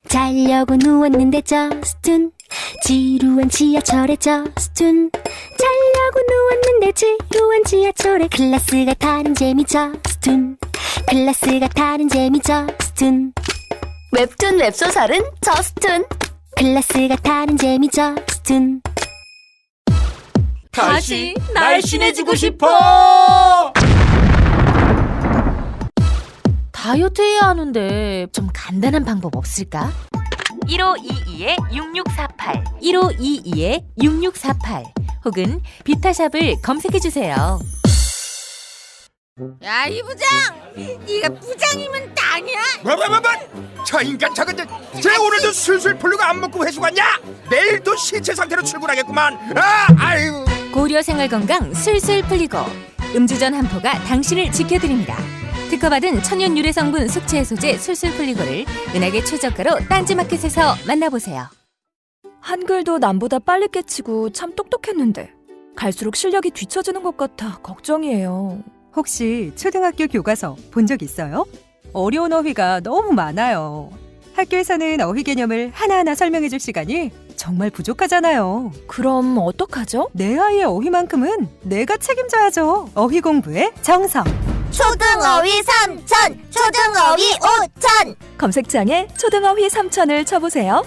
자려고 누웠는데 저스툰 지루한 지하철에 저스툰 자려고 누웠는데 지루한 지하철에 클래스가 다른 재미 저스툰 클래스가 다른 재미 저스툰 웹툰 웹소설은 저스툰. 클래스가 다른 재미 저스툰 다시 날씬해지고 싶어. 다이어트 해야 하는데 좀 간단한 방법 없을까? 1522-6648 1522-6648 혹은 비타샵을 검색해주세요. 야, 이 부장! 네가 부장이면 땅이야? 뭐? 저 인간 저건 쟤 오늘도 술술 풀리고 안 먹고 회수 갔냐? 내일도 신체 상태로 출근하겠구만. 아유. 고려 생활건강 술술 풀리고 음주전 한 포가 당신을 지켜드립니다. 특허받은 천연 유래 성분 숙취 해소제 술술 풀리고를 은하계 최저가로 딴지마켓에서 만나보세요. 한글도 남보다 빨리 깨치고 참 똑똑했는데 갈수록 실력이 뒤처지는 것 같아 걱정이에요. 혹시 초등학교 교과서 본 적 있어요? 어려운 어휘가 너무 많아요. 학교에서는 어휘 개념을 하나하나 설명해 줄 시간이 정말 부족하잖아요. 그럼 어떡하죠? 내 아이의 어휘만큼은 내가 책임져야죠. 어휘 공부의 정석. 초등어휘 3천, 초등어휘 5천. 검색창에 초등어휘 3천을 쳐보세요.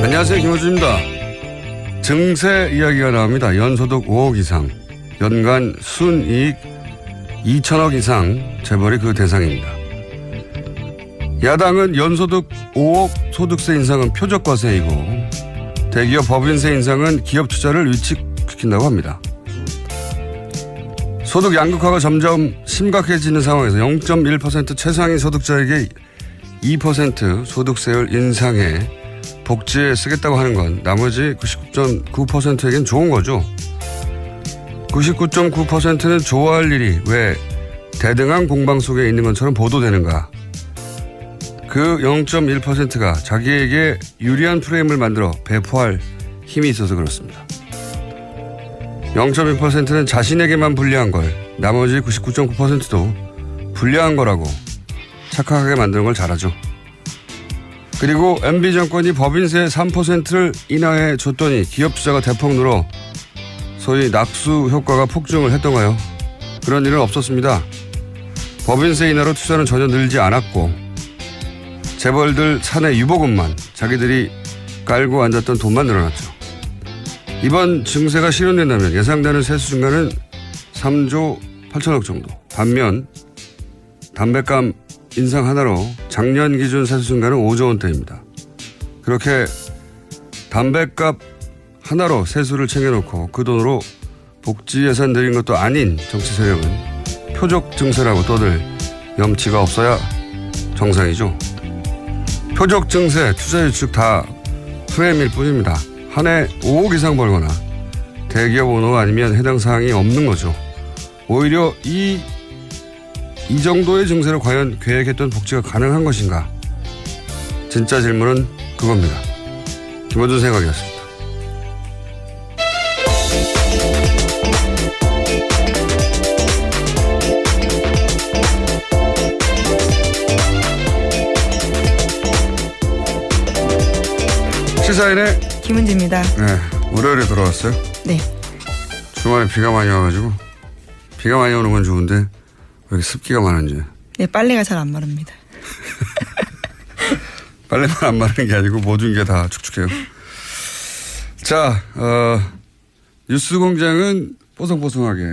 안녕하세요, 김호준입니다. 증세 이야기가 나옵니다. 연소득 5억 이상, 연간 순이익 2천억 이상 재벌이 그 대상입니다. 야당은 연소득 5억 소득세 인상은 표적과세이고 대기업 법인세 인상은 기업 투자를 위축시킨다고 합니다. 소득 양극화가 점점 심각해지는 상황에서 0.1% 최상위 소득자에게 2% 소득세를 인상해 복지에 쓰겠다고 하는 건 나머지 99.9%에겐 좋은 거죠. 99.9%는 좋아할 일이 왜 대등한 공방 속에 있는 것처럼 보도되는가. 그 0.1%가 자기에게 유리한 프레임을 만들어 배포할 힘이 있어서 그렇습니다. 0.1%는 자신에게만 불리한 걸 나머지 99.9%도 불리한 거라고 착각하게 만드는 걸 잘하죠. 그리고 MB 정권이 법인세 3%를 인하해 줬더니 기업 투자가 대폭 늘어 소위 낙수 효과가 폭증을 했던가요? 그런 일은 없었습니다. 법인세 인하로 투자는 전혀 늘지 않았고 재벌들 사내 유보금만 자기들이 깔고 앉았던 돈만 늘어났죠. 이번 증세가 실현된다면 예상되는 세수 증가는 3조 8천억 정도. 반면 담뱃값 인상 하나로 작년 기준 세수 증가는 5조 원대입니다. 그렇게 담뱃값 하나로 세수를 챙겨놓고 그 돈으로 복지 예산 늘린 것도 아닌 정치 세력은 표적 증세라고 떠들 염치가 없어야 정상이죠. 표적 증세, 투자 유축 다 프레임일 뿐입니다. 한 해 5억 이상 벌거나 대기업 오너가 아니면 해당 사항이 없는 거죠. 오히려 이 정도의 증세로 과연 계획했던 복지가 가능한 것인가? 진짜 질문은 그겁니다. 김어준 생각이었습니다. 시사인의 김은지입니다. 네, 월요일에 돌아왔어요. 네. 주말에 비가 많이 와가지고 비가 많이 오는 건 좋은데 왜 이렇게 습기가 많은지. 네, 빨래가 잘 안 마릅니다. 빨래만 안 마르는 게 아니고 모든 게 다 축축해요. 자, 뉴스 공장은 뽀송뽀송하게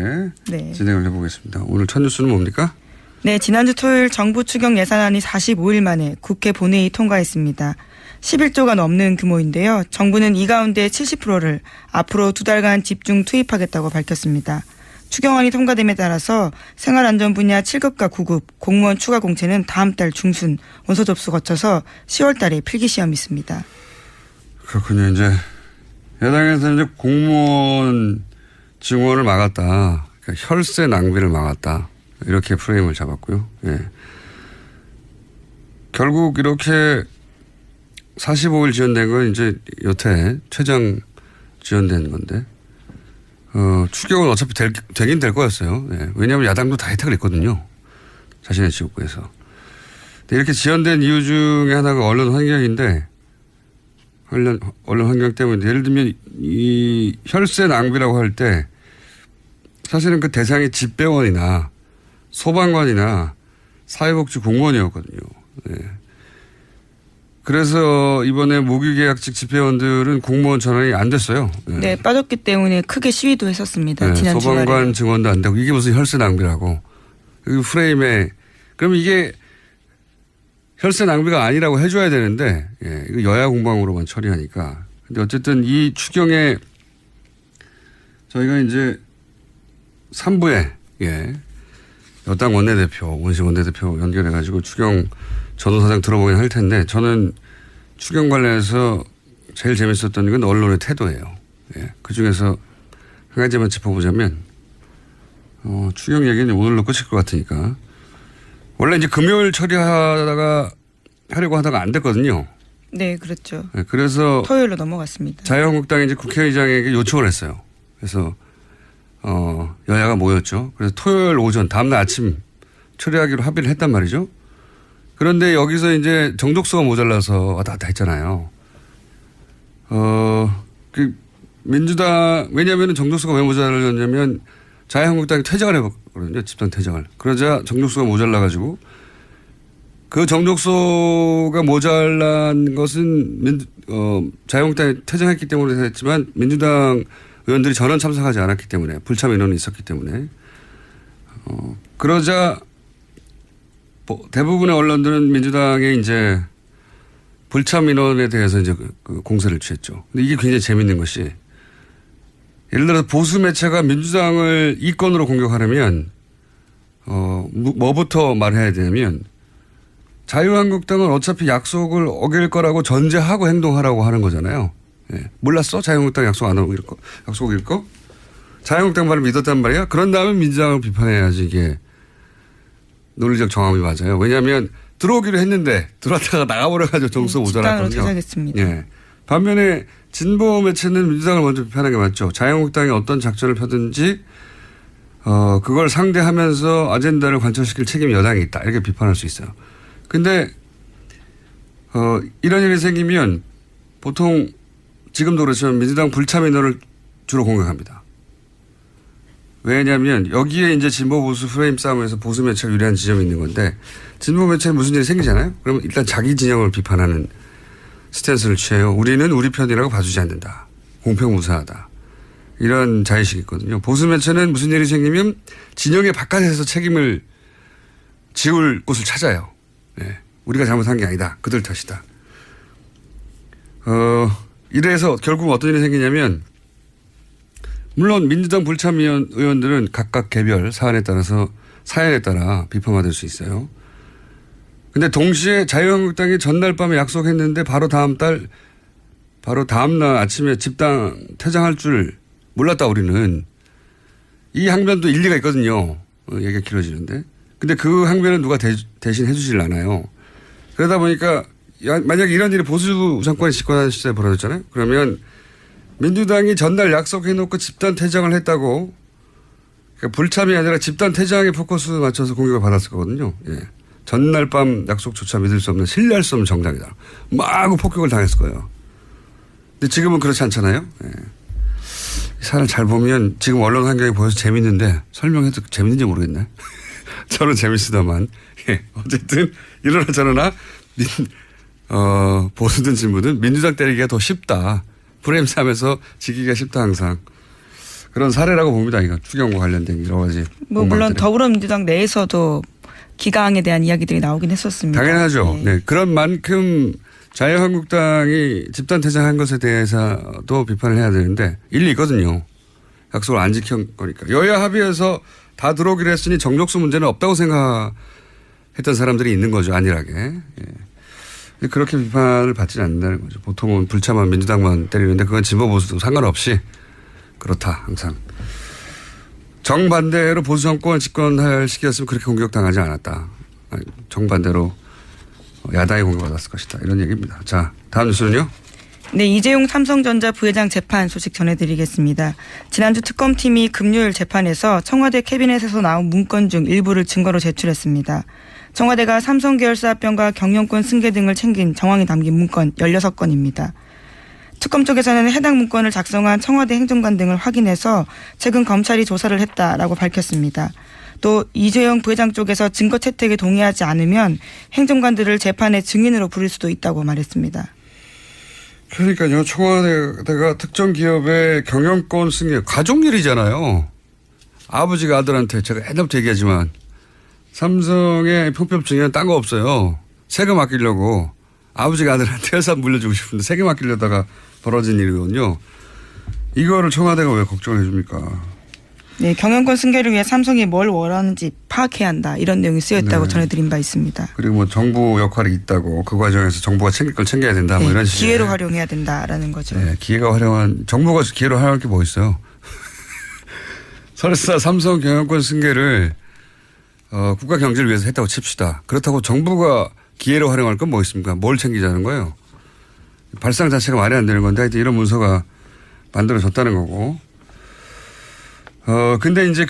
네. 진행을 해보겠습니다. 오늘 첫 뉴스는 뭡니까? 네, 지난주 토요일 정부 추경 예산안이 45일 만에 국회 본회의 통과했습니다. 11조가 넘는 규모인데요. 정부는 이 가운데 70%를 앞으로 2달간 집중 투입하겠다고 밝혔습니다. 추경안이 통과됨에 따라서 생활안전 분야 7급과 9급 공무원 추가 공채는 다음 달 중순 원서 접수 거쳐서 10월 달에 필기 시험이 있습니다. 그렇군요. 이제 야당에서는 이제 공무원 증원을 막았다. 그러니까 혈세 낭비를 막았다. 이렇게 프레임을 잡았고요. 예. 결국 이렇게 45일 지연된 건 이제 여태 최장 지연된 건데, 추경은 어차피 되긴 될 거였어요. 예. 왜냐하면 야당도 다 혜택을 했거든요. 자신의 지역구에서. 근데 이렇게 지연된 이유 중에 하나가 언론 환경인데, 언론 환경 때문에 예를 들면 이 혈세 낭비라고 할 때 사실은 그 대상이 집배원이나 소방관이나 사회복지 공무원이었거든요. 네. 그래서 이번에 무기계약직 집배원들은 공무원 전환이 안 됐어요. 네, 네, 빠졌기 때문에 크게 시위도 했었습니다. 네, 지난 소방관 주말에. 증원도 안 되고 이게 무슨 혈세 낭비라고. 그 프레임에 그럼 이게 혈세 낭비가 아니라고 해줘야 되는데, 예, 이거 여야 공방으로만 처리하니까. 근데 어쨌든 이 추경에 저희가 이제 3부에, 예, 여당 원내대표, 원식 원내대표 연결해가지고 추경 전후사정 들어보긴 할 텐데, 저는 추경 관련해서 제일 재밌었던 건 언론의 태도예요. 예, 그 중에서 한 가지만 짚어보자면, 추경 얘기는 오늘로 끝일 것 같으니까. 원래 이제 금요일 처리하려고 하다가 안 됐거든요. 네, 그렇죠. 네, 그래서 토요일로 넘어갔습니다. 자유한국당이 이제 국회의장에게 요청을 했어요. 그래서 여야가 모였죠. 그래서 토요일 오전 다음날 아침 처리하기로 합의를 했단 말이죠. 그런데 여기서 이제 정족수가 모자라서 왔다 갔다 했잖아요. 그 민주당 왜냐하면 정족수가 왜 모자랐냐면 자유한국당이 퇴장을 해봤거든요. 집단 퇴장을. 그러자 정족수가 모자라가지고 그 정족수가 모자란 것은 자유한국당이 퇴장했기 때문에 했지만 민주당 의원들이 전원 참석하지 않았기 때문에 불참 인원이 있었기 때문에 그러자 대부분의 언론들은 민주당의 이제 불참 인원에 대해서 이제 그 공세를 취했죠. 근데 이게 굉장히 재밌는 것이 예를 들어서 보수 매체가 민주당을 이권으로 공격하려면 뭐부터 말해야 되냐면 자유한국당은 어차피 약속을 어길 거라고 전제하고 행동하라고 하는 거잖아요. 예. 몰랐어? 자유한국당 약속 안 하고 약속 어길 거? 자유한국당 말을 믿었단 말이야? 그런 다음에 민주당을 비판해야지 이게 논리적 정함이 맞아요. 왜냐하면 들어오기로 했는데 들어왔다가 나가버려가지고 정수 모자랐거든요. 퇴장했습니다. 예. 반면에 진보 매체는 민주당을 먼저 비판하는 게 맞죠. 자유한국당이 어떤 작전을 펴든지 그걸 상대하면서 아젠다를 관철시킬 책임이 여당이 있다. 이렇게 비판할 수 있어요. 근데 이런 일이 생기면 보통 지금도 그렇지만 민주당 불참 인원을 주로 공격합니다. 왜냐하면 여기에 이제 진보 보수 프레임 싸움에서 보수 매체가 유리한 지점이 있는 건데 진보 매체는 무슨 일이 생기잖아요. 그러면 일단 자기 진영을 비판하는 스탠스를 취해요. 우리는 우리 편이라고 봐주지 않는다. 공평무사하다. 이런 자의식이 있거든요. 보수 매체는 무슨 일이 생기면 진영의 바깥에서 책임을 지울 곳을 찾아요. 네. 우리가 잘못한 게 아니다. 그들 탓이다. 이래서 결국 어떤 일이 생기냐면 물론 민주당 불참 의원들은 각각 개별 사안에 따라 비판받을 수 있어요. 근데 동시에 자유한국당이 전날 밤에 약속했는데 바로 다음날 아침에 집단 퇴장할 줄 몰랐다 우리는. 이 항변도 일리가 있거든요. 얘기가 길어지는데. 근데 그 항변은 누가 대신 해주질 않아요. 그러다 보니까 만약에 이런 일이 보수 정권이 집권하는 시절에 벌어졌잖아요. 그러면 민주당이 전날 약속해놓고 집단 퇴장을 했다고 그러니까 불참이 아니라 집단 퇴장에 포커스 맞춰서 공격을 받았을 거거든요. 예. 전날 밤 약속조차 믿을 수 없는 신뢰할 수 없는 정당이다. 마구 폭격을 당했을 거예요. 근데 지금은 그렇지 않잖아요. 예. 이 사안을 잘 보면 지금 언론 환경이 보여서 재밌는데 설명해도 재밌는지 모르겠네. 저는 재밌으다만. 예. 어쨌든 이러나 저러나 보수든 진보든 민주당 때리기가 더 쉽다. 프레임 싸움에서 지기가 쉽다 항상. 그런 사례라고 봅니다. 이거 추경과 관련된 여러 가지. 물론 더불어민주당 내에서도 기강에 대한 이야기들이 나오긴 했었습니다. 당연하죠. 네. 그런 만큼 자유한국당이 집단 퇴장한 것에 대해서도 비판을 해야 되는데 일리 있거든요. 약속을 안 지킨 거니까. 여야 합의해서 다 들어오기로 했으니 정족수 문제는 없다고 생각했던 사람들이 있는 거죠. 안일하게. 예. 그렇게 비판을 받지는 않는다는 거죠. 보통은 불참한 민주당만 때리는데 그건 진보 보수도 상관없이 그렇다 항상. 정반대로 보수 정권 집권할 시기였으면 그렇게 공격당하지 않았다. 정반대로 야당이 공격받았을 것이다. 이런 얘기입니다. 자, 다음 뉴스는요. 네, 이재용 삼성전자 부회장 재판 소식 전해드리겠습니다. 지난주 특검팀이 금요일 재판에서 청와대 캐비넷에서 나온 문건 중 일부를 증거로 제출했습니다. 청와대가 삼성 계열사 합병과 경영권 승계 등을 챙긴 정황이 담긴 문건 16건입니다. 특검 쪽에서는 해당 문건을 작성한 청와대 행정관 등을 확인해서 최근 검찰이 조사를 했다라고 밝혔습니다. 또 이재용 부회장 쪽에서 증거 채택에 동의하지 않으면 행정관들을 재판의 증인으로 부를 수도 있다고 말했습니다. 그러니까요. 청와대가 특정 기업의 경영권 승계 가족일이잖아요. 아버지가 아들한테 제가 옛날부터 얘기하지만 삼성의 편법증에는 딴 거 없어요. 세금 아끼려고 아버지가 아들한테 회사 물려주고 싶은데 세금 아끼려다가 벌어진 일이거든요. 이거를 청와대가 왜 걱정을 해줍니까? 네, 경영권 승계를 위해 삼성이 뭘 원하는지 파악해야 한다. 이런 내용이 쓰여있다고 전해드린 바 있습니다. 그리고 뭐 정부 역할이 있다고 그 과정에서 정부가 챙길 걸 챙겨야 된다. 뭐 이런 식의. 기회로 활용해야 된다라는 거죠. 네, 기회가 활용한 정부가 기회로 활용할 게 뭐 있어요? 설사 삼성 경영권 승계를 국가 경제를 위해서 했다고 칩시다. 그렇다고 정부가 기회로 활용할 건 뭐 있습니까? 뭘 챙기자는 거예요? 발상 자체가 말이 안 되는 건데 하여튼 이런 문서가 만들어졌다는 거고. 근데 이제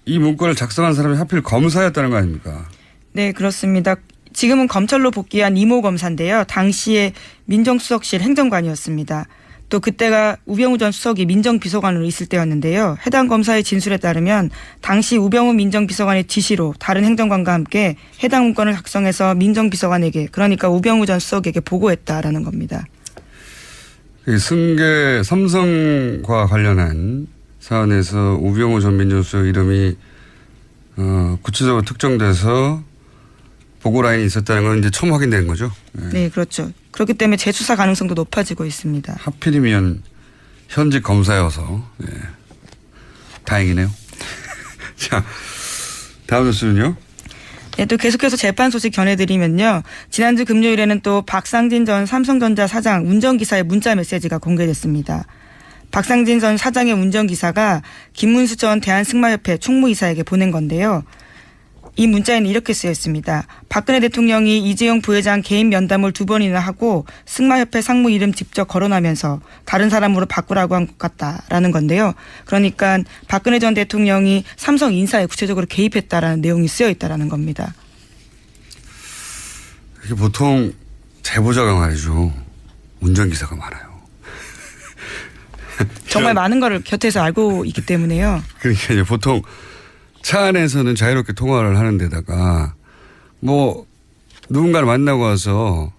이 문건을 작성한 사람이 하필 검사였다는 거 아닙니까? 네, 그렇습니다. 지금은 검찰로 복귀한 이모 검사인데요. 당시에 민정수석실 행정관이었습니다. 또 그때가 우병우 전 수석이 민정비서관으로 있을 때였는데요. 해당 검사의 진술에 따르면 당시 우병우 민정비서관의 지시로 다른 행정관과 함께 해당 문건을 작성해서 민정비서관에게 그러니까 우병우 전 수석에게 보고했다라는 겁니다. 승계 삼성과 관련한 사안에서 우병우 전 민정수석 이름이 구체적으로 특정돼서 보고 라인이 있었다는 건 이제 처음 확인된 거죠. 네, 그렇죠. 그렇기 때문에 재수사 가능성도 높아지고 있습니다. 하필이면 현직 검사여서 다행이네요. 자, 다음 뉴스는요. 네, 또 계속해서 재판 소식 전해드리면요. 지난주 금요일에는 또 박상진 전 삼성전자 사장 운전기사의 문자 메시지가 공개됐습니다. 박상진 전 사장의 운전기사가 김문수 전 대한승마협회 총무이사에게 보낸 건데요. 이 문자에는 이렇게 쓰여 있습니다. 박근혜 대통령이 이재용 부회장 개인 면담을 2번이나 하고 승마협회 상무 이름 직접 거론하면서 다른 사람으로 바꾸라고 한 것 같다라는 건데요. 그러니까 박근혜 전 대통령이 삼성 인사에 구체적으로 개입했다라는 내용이 쓰여 있다라는 겁니다. 이게 보통 제보자가 말이죠. 운전기사가 많아요. 정말 많은 거를 곁에서 알고 있기 때문에요. 그러니까 이제 보통 차 안에서는 자유롭게 통화를 하는 데다가 뭐 누군가를 만나고 와서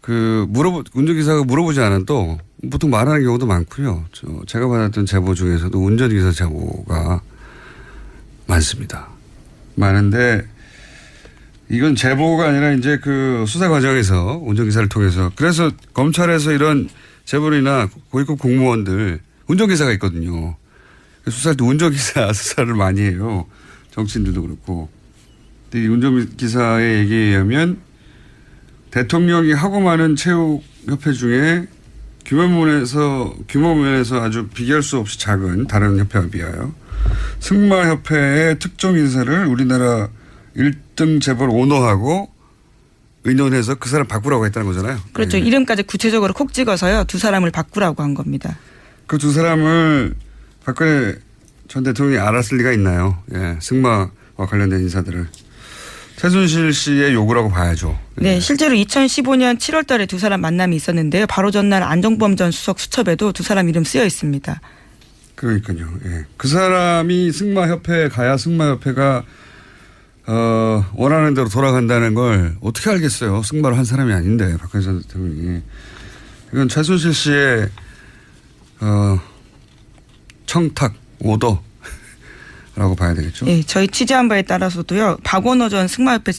운전기사가 물어보지 않아도 보통 말하는 경우도 많고요. 제가 받았던 제보 중에서도 운전기사 제보가 많습니다. 많은데 이건 제보가 아니라 이제 그 수사 과정에서 운전기사를 통해서 그래서 검찰에서 이런 재벌이나 고위급 공무원들 운전기사가 있거든요. 수사할 때 운전기사 수사를 많이 해요. 정치인들도 그렇고. 근데 이 운전기사의 얘기에 의하면 대통령이 하고 많은 체육협회 중에 규모 면에서 아주 비교할 수 없이 작은 다른 협회와 비하여 승마협회의 특정 인사를 우리나라 1등 재벌 오너하고 의논해서 그 사람 바꾸라고 했다는 거잖아요. 그렇죠. 네. 이름까지 구체적으로 콕 찍어서요. 2사람을 바꾸라고 한 겁니다. 그 2사람을 박근혜 전 대통령이 알았을 리가 있나요? 예, 승마와 관련된 인사들을. 최순실 씨의 요구라고 봐야죠. 네, 실제로 2015년 7월 달에 2사람 만남이 있었는데요. 바로 전날 안종범 전 수석 수첩에도 2사람 이름 쓰여 있습니다. 그러니까요. 예. 그 사람이 승마협회에 가야 승마협회가 원하는 대로 돌아간다는 걸 어떻게 알겠어요. 승마를 한 사람이 아닌데 박근혜 전 대통령이. 이건 최순실 씨의 청탁, 오더라고 봐야 되겠죠. 네, 저희 취재한 바에 따라서도요. 박원호 전 승마협회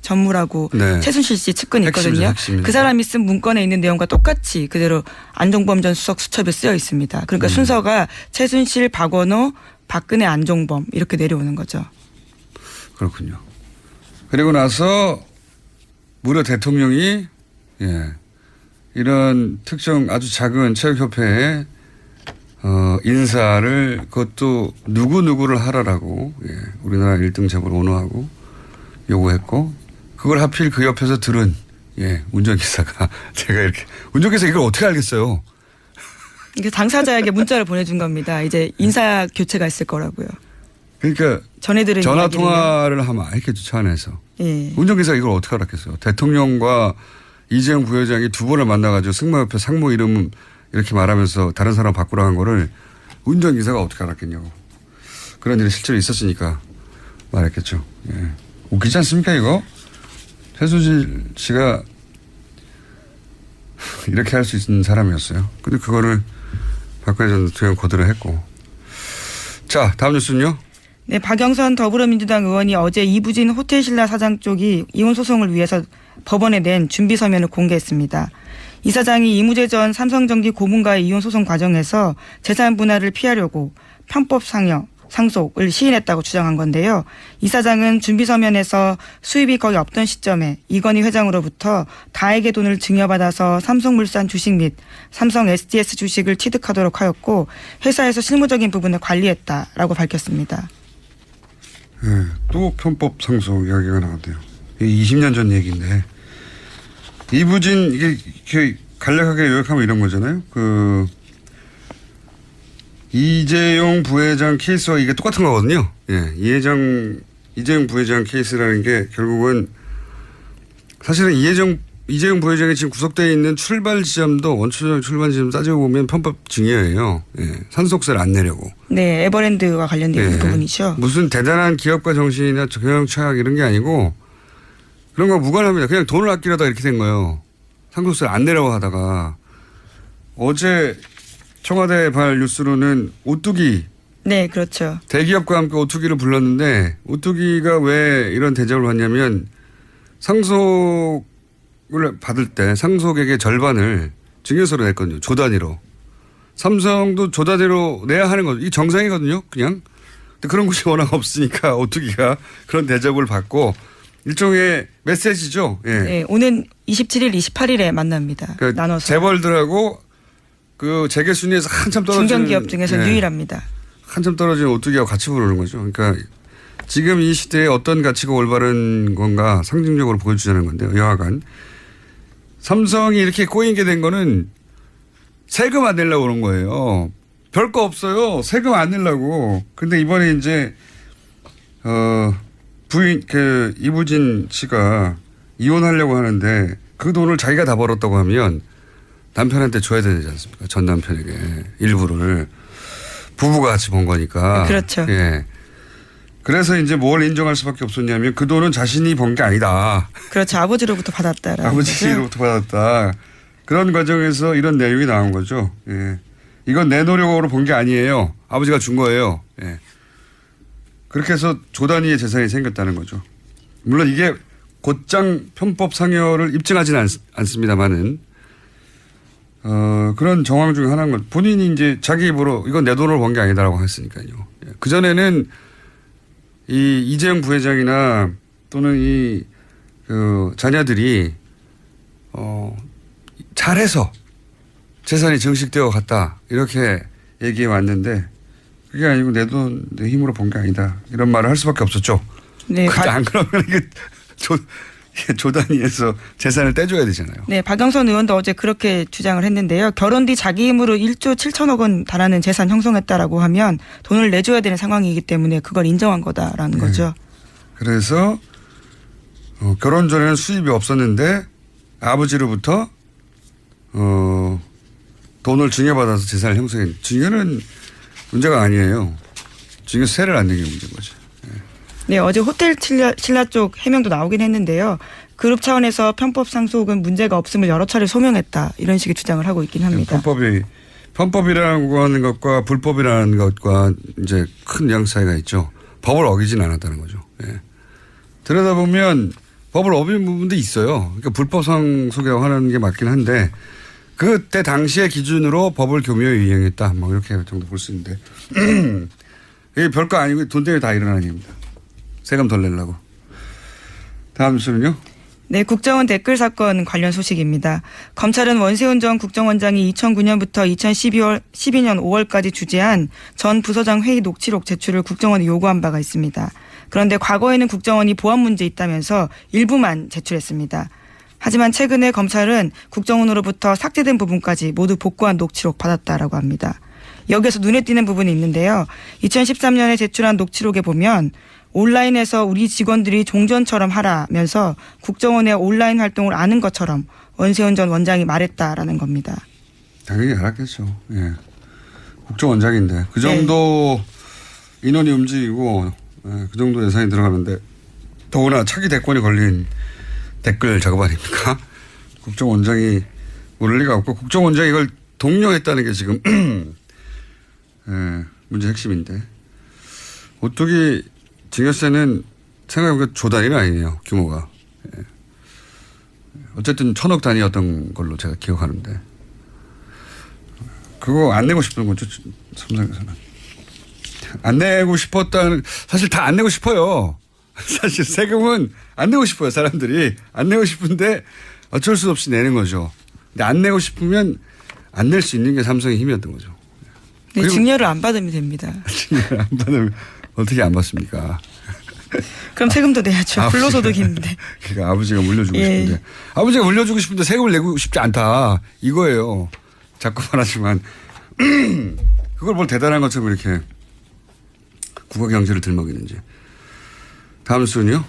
전무라고 네. 최순실 씨 측근이 있거든요. 핵심입니다. 그 사람이 쓴 문건에 있는 내용과 똑같이 그대로 안종범 전 수석 수첩에 쓰여 있습니다. 그러니까 순서가 최순실, 박원호, 박근혜, 안종범 이렇게 내려오는 거죠. 그렇군요. 그리고 나서 무려 대통령이 이런 특정 아주 작은 체육협회에 인사를 그것도 누구누구를 하라라고 우리나라 1등 재벌 오너하고 요구했고 그걸 하필 그 옆에서 들은 운전기사가 제가 이렇게 운전기사 이걸 어떻게 알겠어요? 이게 당사자에게 문자를 보내준 겁니다. 이제 인사 교체가 있을 거라고요. 그러니까 전해들은 전화 이야기를요. 통화를 하면 알겠죠 차 안에서. 예. 운전기사가 이걸 어떻게 알았겠어요? 대통령과 이재용 부회장이 두 번을 만나가지고 승마협회 상무 이름 이렇게 말하면서 다른 사람 바꾸라 한 거를 운전기사가 어떻게 알았겠냐고. 그런 일이 실제로 있었으니까 말했겠죠. 예. 웃기지 않습니까 이거? 최수진 씨가 이렇게 할 수 있는 사람이었어요. 근데 그거를 박근혜 전 대통령 거절을 했고. 자 다음 뉴스는요. 네, 박영선 더불어민주당 의원이 어제 이부진 호텔신라 사장 쪽이 이혼 소송을 위해서 법원에 낸 준비 서면을 공개했습니다. 이 사장이 이무재 전 삼성전기 고문과의 이혼 소송 과정에서 재산 분할을 피하려고 편법 상속을 시인했다고 주장한 건데요. 이 사장은 준비 서면에서 수입이 거의 없던 시점에 이건희 회장으로부터 다액의 돈을 증여받아서 삼성물산 주식 및 삼성 SDS 주식을 취득하도록 하였고 회사에서 실무적인 부분을 관리했다라고 밝혔습니다. 또 편법 상속 이야기가 나왔대요. 20년 전 얘기인데 이부진 이게 간략하게 요약하면 이런 거잖아요. 그 이재용 부회장 케이스와 이게 똑같은 거거든요. 이재용 부회장 케이스라는 게 결국은 사실은 이재용 부회장이 지금 구속되어 있는 출발 지점도 원초적 출발 지점 따지고 보면 편법 증여예요. 산속세를 안 내려고. 네, 에버랜드와 관련된 부분이죠. 무슨 대단한 기업가 정신이나 경영 철학 이런 게 아니고 그런 거 무관합니다. 그냥 돈을 아끼려다 이렇게 된 거예요. 상속세를 안 내려고 하다가 어제 청와대 발 뉴스로는 오뚜기. 네, 그렇죠. 대기업과 함께 오뚜기를 불렀는데 오뚜기가 왜 이런 대접을 받냐면 상속을 받을 때 상속액의 절반을 증여세로 냈거든요. 조 단위로. 삼성도 조 단위로 내야 하는 거죠. 이게 정상이거든요. 그냥. 근데 그런 곳이 워낙 없으니까 오뚜기가 그런 대접을 받고 일종의 메시지죠. 네, 오는 27일, 28일에 만납니다. 그러니까 나눠서. 재벌들하고 그 재계 순위에서 한참 떨어지는 중견기업 중에서 유일합니다. 한참 떨어지는 오뚜기하고 같이 부르는 거죠. 그러니까 지금 이 시대에 어떤 가치가 올바른 건가 상징적으로 보여주자는 건데요. 여하간 삼성이 이렇게 꼬인 게 된 거는 세금 안 내려고 그런 거예요. 별거 없어요. 세금 안 내려고. 근데 이번에 이제 부인 이부진 씨가 이혼하려고 하는데 그 돈을 자기가 다 벌었다고 하면 남편한테 줘야 되지 않습니까? 전 남편에게 일부를 부부가 같이 번 거니까. 그렇죠. 그래서 이제 뭘 인정할 수밖에 없었냐면 그 돈은 자신이 번 게 아니다. 그렇죠. 아버지로부터 받았다라는 아버지로부터 받았다. 그런 과정에서 이런 내용이 나온 거죠. 이건 내 노력으로 번 게 아니에요. 아버지가 준 거예요. 그렇게 해서 조 단위의 재산이 생겼다는 거죠. 물론 이게 곧장 편법 상여를 입증하지는 않습니다만은 그런 정황 중에 하나인 건 본인이 이제 자기 입으로 이건 내 돈으로 번 게 아니다라고 했으니까요. 그전에는 이 이재용 부회장이나 또는 그 자녀들이 잘해서 재산이 증식되어 갔다 이렇게 얘기해 왔는데 그게 아니고 내 돈 내 힘으로 번 게 아니다 이런 말을 할 수밖에 없었죠. 네, 안 그러면 이게 조 단위에서 재산을 떼줘야 되잖아요. 네, 박영선 의원도 어제 그렇게 주장을 했는데요. 결혼 뒤 자기 힘으로 1조 7천억 원 달하는 재산 형성했다라고 하면 돈을 내줘야 되는 상황이기 때문에 그걸 인정한 거다라는 거죠. 그래서 결혼 전에는 수입이 없었는데 아버지로부터 돈을 증여받아서 재산을 형성했는데 증여는 문제가 아니에요. 증여세를 안 내는 게 문제인 거죠. 네, 어제 호텔 신라 쪽 해명도 나오긴 했는데요. 그룹 차원에서 편법 상속은 문제가 없음을 여러 차례 소명했다. 이런 식의 주장을 하고 있긴 합니다. 편법이라고 하는 것과 불법이라는 것과 이제 큰 뉘앙스 차이가 있죠. 법을 어기진 않았다는 거죠. 들여다보면 법을 어긴 부분도 있어요. 그러니까 불법 상속이라고 하는 게 맞긴 한데 그때 당시의 기준으로 법을 교묘히 이행했다. 뭐 이렇게 정도 볼 수 있는데 이게 별거 아니고 돈 때문에 다 일어나는 일입니다. 세금 덜 내려고. 다음 뉴스는요. 네, 국정원 댓글 사건 관련 소식입니다. 검찰은 원세훈 전 국정원장이 2009년부터 2012년 5월까지 주재한 전 부서장 회의 녹취록 제출을 국정원에 요구한 바가 있습니다. 그런데 과거에는 국정원이 보안 문제 있다면서 일부만 제출했습니다. 하지만 최근에 검찰은 국정원으로부터 삭제된 부분까지 모두 복구한 녹취록 받았다라고 합니다. 여기에서 눈에 띄는 부분이 있는데요. 2013년에 제출한 녹취록에 보면 온라인에서 우리 직원들이 종전처럼 하라면서 국정원의 온라인 활동을 아는 것처럼 원세훈 전 원장이 말했다라는 겁니다. 당연히 알았겠죠. 예. 국정원장인데 그 정도 인원이 움직이고 그 정도 예산이 들어가는데 더구나 차기 대권이 걸린 댓글 작업 아닙니까? 국정원장이 모를 리가 없고 국정원장이 이걸 독려했다는 게 지금 문제 핵심인데 오뚜기 증여세는 생각해보니까 조 단위는 아니네요. 규모가. 어쨌든 1,000억 단위였던 걸로 제가 기억하는데 그거 안 내고 싶은 거죠. 삼성에서는. 안 내고 싶었다는 사실 다 안 내고 싶어요. 사실 세금은 안 내고 싶어요. 사람들이. 안 내고 싶은데 어쩔 수 없이 내는 거죠. 근데 안 내고 싶으면 안 낼 수 있는 게 삼성의 힘이었던 거죠. 네, 증여를 안 받으면 됩니다. 증여를 안 받으면 어떻게 안 받습니까? 그럼 세금도 내야죠. 불로소득인데. 그러니까 아버지가 물려주고 예. 싶은데 아버지가 물려주고 싶은데 세금을 내고 싶지 않다. 이거예요. 자꾸 말하지만 그걸 뭘 대단한 것처럼 이렇게 국가 경제를 들먹이는지. 다음 순요.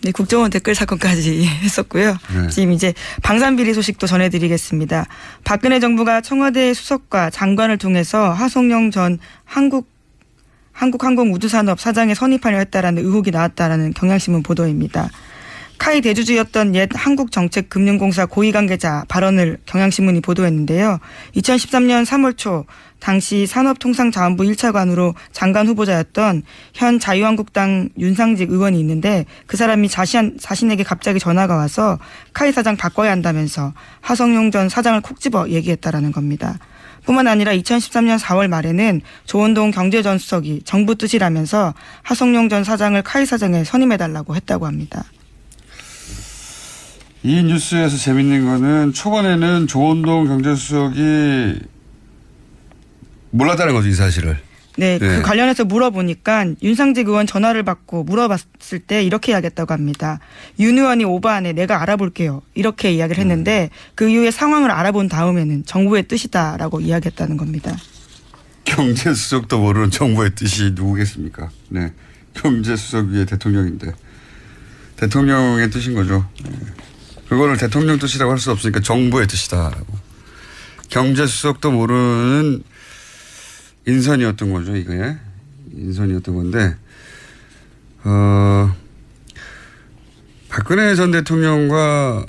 네, 국정원 댓글 사건까지 했었고요. 네. 지금 이제 방산비리 소식도 전해드리겠습니다. 박근혜 정부가 청와대 수석과 장관을 통해서 하성룡 전 한국항공우주산업 사장에 선입하려 했다라는 의혹이 나왔다라는 경향신문 보도입니다. 카이 대주주였던 옛 한국정책금융공사 고위관계자 발언을 경향신문이 보도했는데요. 2013년 3월 초 당시 산업통상자원부 1차관으로 장관 후보자였던 현 자유한국당 윤상직 의원이 있는데 그 사람이 자신에게 갑자기 전화가 와서 카이 사장 바꿔야 한다면서 하성룡 전 사장을 콕 집어 얘기했다라는 겁니다. 뿐만 아니라 2013년 4월 말에는 조원동 경제전 수석이 정부 뜻이라면서 하성룡 전 사장을 카이 사장에 선임해달라고 했다고 합니다. 이 뉴스에서 재밌는 거는 초반에는 조원동 경제수석이 몰랐다는 거죠, 이 사실을. 네, 그 관련해서 물어보니까 윤상직 의원 전화를 받고 물어봤을 때 이렇게 이야기했다고 합니다. 윤 의원이 오버하네, 내가 알아볼게요. 이렇게 이야기를 했는데 그 이후에 상황을 알아본 다음에는 정부의 뜻이다라고 이야기했다는 겁니다. 경제수석도 모르는 정부의 뜻이 누구겠습니까? 네, 경제수석 위에 대통령인데 대통령의 뜻인 거죠. 네. 그거를 대통령 뜻이라고 할 수 없으니까 정부의 뜻이다라고. 경제수석도 모르는 인선이었던 거죠, 이게. 인선이었던 건데, 박근혜 전 대통령과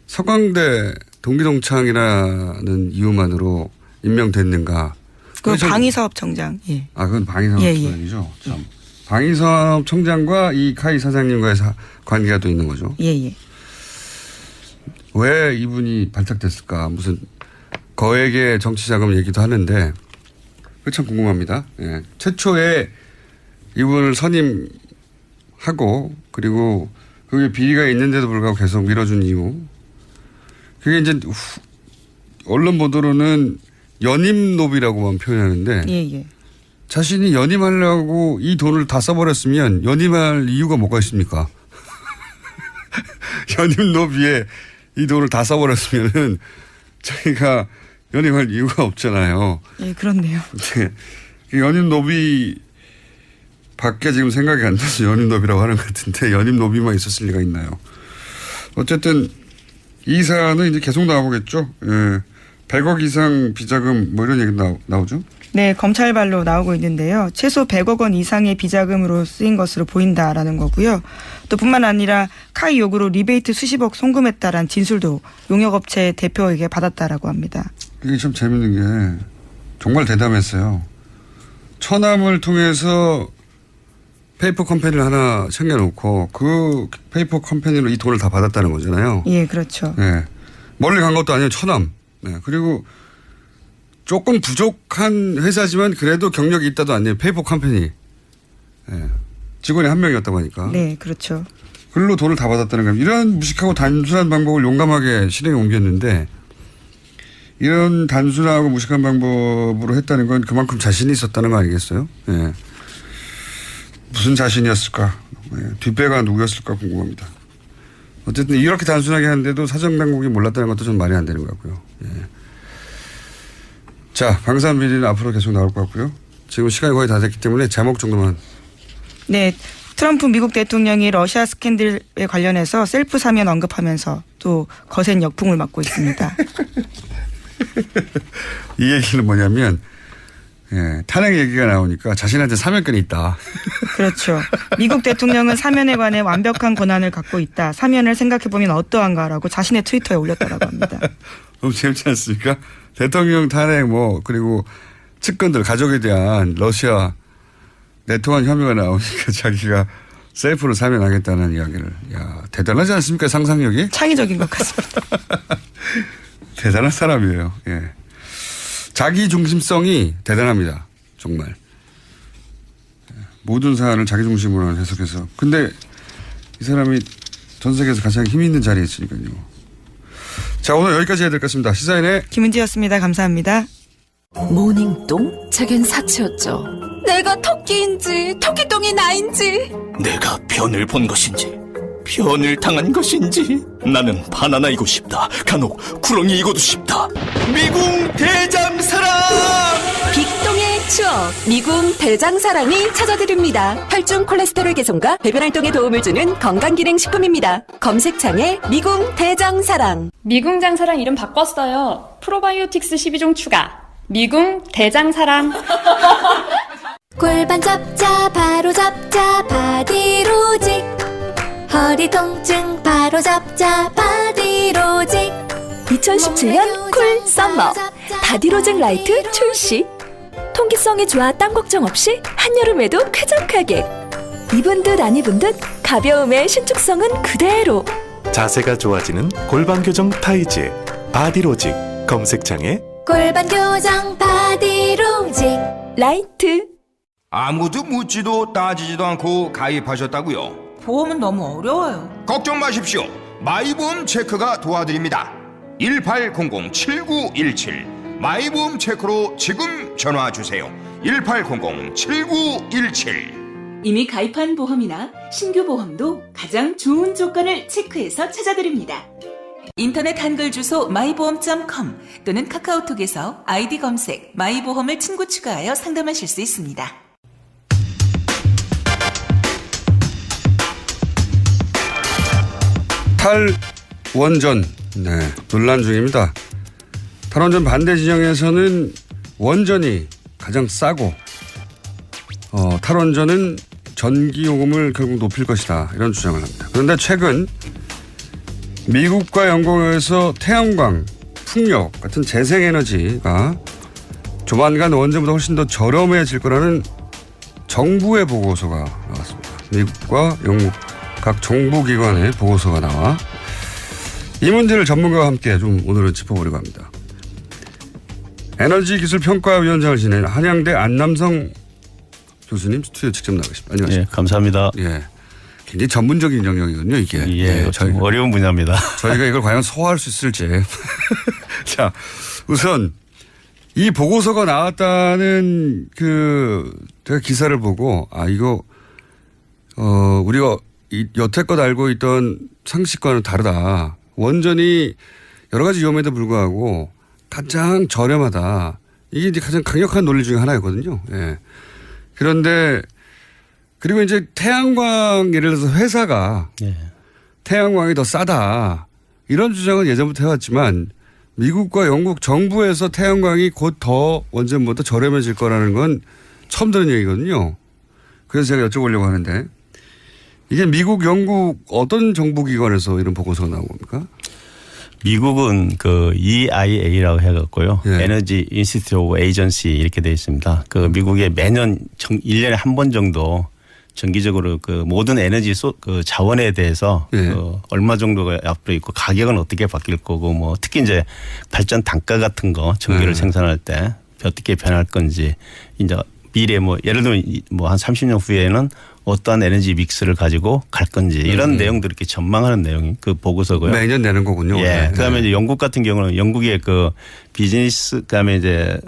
서강대 동기동창이라는 이유만으로 임명됐는가. 그 방위사업청장. 예. 아, 그건 방위사업청장이죠. 예, 예. 참. 방위사업청장과 이 카이 사장님과의 관계가 또 있는 거죠. 예, 예. 왜 이분이 발탁됐을까? 무슨 거액의 정치자금 얘기도 하는데 그게 참 궁금합니다. 예. 최초에 이분을 선임하고 그리고 그게 비리가 있는데도 불구하고 계속 밀어준 이유. 그게 이제 언론 보도로는 연임노비라고만 표현하는데 예, 예. 자신이 연임하려고 이 돈을 다 써버렸으면 연임할 이유가 뭐가 있습니까? 연임노비에 이 돈을 다 써버렸으면은 자기가 연임할 이유가 없잖아요. 예, 그렇네요. 네. 연임노비 밖에 지금 생각이 안 나서 연임노비라고 하는 것 같은데 연임노비만 있었을 리가 있나요? 어쨌든 이 사안은 이제 계속 나오겠죠. 예. 100억 이상 비자금 뭐 이런 얘기 나오죠? 네, 검찰발로 나오고 있는데요. 최소 100억 원 이상의 비자금으로 쓰인 것으로 보인다라는 거고요. 또 뿐만 아니라 카이 요구로 리베이트 수십억 송금했다라는 진술도 용역업체 대표에게 받았다라고 합니다. 이게 참 재밌는 게 정말 대담했어요. 처남을 통해서 페이퍼 컴퍼니를 하나 챙겨놓고 그 페이퍼 컴퍼니로 이 돈을 다 받았다는 거잖아요. 예, 그렇죠. 네. 멀리 간 것도 아니에요. 처남. 네. 그리고 조금 부족한 회사지만 그래도 경력이 있다도 아니에요. 페이퍼 컴퍼니. 네. 직원이 한 명이었다고 하니까. 네, 그렇죠. 글로 돈을 다 받았다는 겁니다. 이런 무식하고 단순한 방법을 용감하게 실행에 옮겼는데 이런 단순하고 무식한 방법으로 했다는 건 그만큼 자신이 있었다는 거 아니겠어요? 예. 무슨 자신이었을까? 예. 뒷배가 누구였을까 궁금합니다. 어쨌든 이렇게 단순하게 하는데도 사정당국이 몰랐다는 것도 좀 말이 안 되는 것 같고요. 예. 자, 방산비리는 앞으로 계속 나올 것 같고요. 지금 시간이 거의 다 됐기 때문에 제목 정도만. 네. 트럼프 미국 대통령이 러시아 스캔들에 관련해서 셀프 사면 언급하면서 또 거센 역풍을 맞고 있습니다. 이 얘기는 뭐냐면 예, 탄핵 얘기가 나오니까 자신한테 사면권이 있다. 그렇죠. 미국 대통령은 사면에 관해 완벽한 권한을 갖고 있다. 사면을 생각해보면 어떠한가라고 자신의 트위터에 올렸다고 합니다. 너무 재밌지 않습니까? 대통령 탄핵 그리고 측근들 가족에 대한 러시아 내통한 혐의가 나오니까 자기가 셀프로 사면하겠다는 이야기를. 야, 대단하지 않습니까? 상상력이? 창의적인 것 같습니다. 대단한 사람이에요. 예. 자기 중심성이 대단합니다. 정말. 모든 사안을 자기 중심으로 해석해서. 근데 이 사람이 전 세계에서 가장 힘 있는 자리에 있으니까요. 자, 오늘 여기까지 해야 될 것 같습니다. 시사인의 김은지였습니다. 감사합니다. 모닝똥? 제겐 사치였죠. 내가 토끼인지 토끼똥이 나인지 내가 변을 본 것인지 변을 당한 것인지 나는 바나나이고 싶다. 간혹 구렁이이고도 싶다. 미궁 대장사랑 빅똥의 추억 미궁 대장사랑이 찾아드립니다. 혈중 콜레스테롤 개선과 배변 활동에 도움을 주는 건강기능식품입니다. 검색창에 미궁 대장사랑. 미궁 장사랑 이름 바꿨어요. 프로바이오틱스 12종 추가. 미궁 대장사랑. 골반 잡자 바로 잡자 바디로직 허리 통증 바로 잡자 바디로직 2017년 쿨 썸머 바디로직 라이트 출시. 통기성이 좋아 땀 걱정 없이 한여름에도 쾌적하게. 입은 듯 안 입은 듯 가벼움의 신축성은 그대로. 자세가 좋아지는 골반 교정 타이즈 바디로직. 검색창에 골반 교정 바디로직 라이트. 아무도 묻지도 따지지도 않고 가입하셨다고요? 보험은 너무 어려워요. 걱정 마십시오. 마이보험 체크가 도와드립니다. 1800-7917 마이보험 체크로 지금 전화 주세요. 1800-7917. 이미 가입한 보험이나 신규 보험도 가장 좋은 조건을 체크해서 찾아드립니다. 인터넷 한글 주소 마이보험.com 또는 카카오톡에서 아이디 검색 마이보험을 친구 추가하여 상담하실 수 있습니다. 탈원전 논란 중입니다. 탈원전 반대 진영에서는 원전이 가장 싸고 탈원전은 전기요금을 결국 높일 것이다 이런 주장을 합니다. 그런데 최근 미국과 영국에서 태양광, 풍력 같은 재생에너지가 조만간 원전보다 훨씬 더 저렴해질 거라는 정부의 보고서가 나왔습니다. 미국과 영국 각 정부기관의 보고서가 나와 이 문제를 전문가와 함께 좀 오늘은 짚어보려고 합니다. 에너지기술평가위원장을 지낸 한양대 안남성 교수님 스튜디오 직접 나가십니다. 안녕하십니까. 예, 감사합니다. 예, 굉장히 전문적인 영역이거든요, 이게. 예, 좀 어려운 분야입니다. 저희가 이걸 과연 소화할 수 있을지. 자, 우선 이 보고서가 나왔다는 제가 기사를 보고 이거 우리가 여태껏 알고 있던 상식과는 다르다. 원전이 여러 가지 위험에도 불구하고 가장 저렴하다. 이게 이제 가장 강력한 논리 중에 하나였거든요. 예. 그런데 그리고 이제 태양광 예를 들어서 회사가 태양광이 더 싸다. 이런 주장은 예전부터 해왔지만 미국과 영국 정부에서 태양광이 곧 더 원전보다 저렴해질 거라는 건 처음 듣는 얘기거든요. 그래서 제가 여쭤보려고 하는데 이게 미국, 영국 어떤 정부기관에서 이런 보고서가 나온 겁니까? 미국은 그 EIA라고 해갖고요. 에너지 인스티튜트 오브 에이전시 이렇게 되어 있습니다. 그 미국에 매년 1년에 한 번 정도 정기적으로 그 모든 에너지 그 자원에 대해서 그 얼마 정도가 앞으로 있고 가격은 어떻게 바뀔 거고 뭐 특히 이제 발전 단가 같은 거 전기를 생산할 때 어떻게 변할 건지 이제 미래 뭐 예를 들면 뭐 한 30년 후에는 어떠한 에너지 믹스를 가지고 갈 건지 이런 내용들을 이렇게 전망하는 내용이 그 보고서고요. 매년 내는 거군요. 예. 그다음에 이제 영국 같은 경우는 영국의 그 비즈니스 그다음에 이제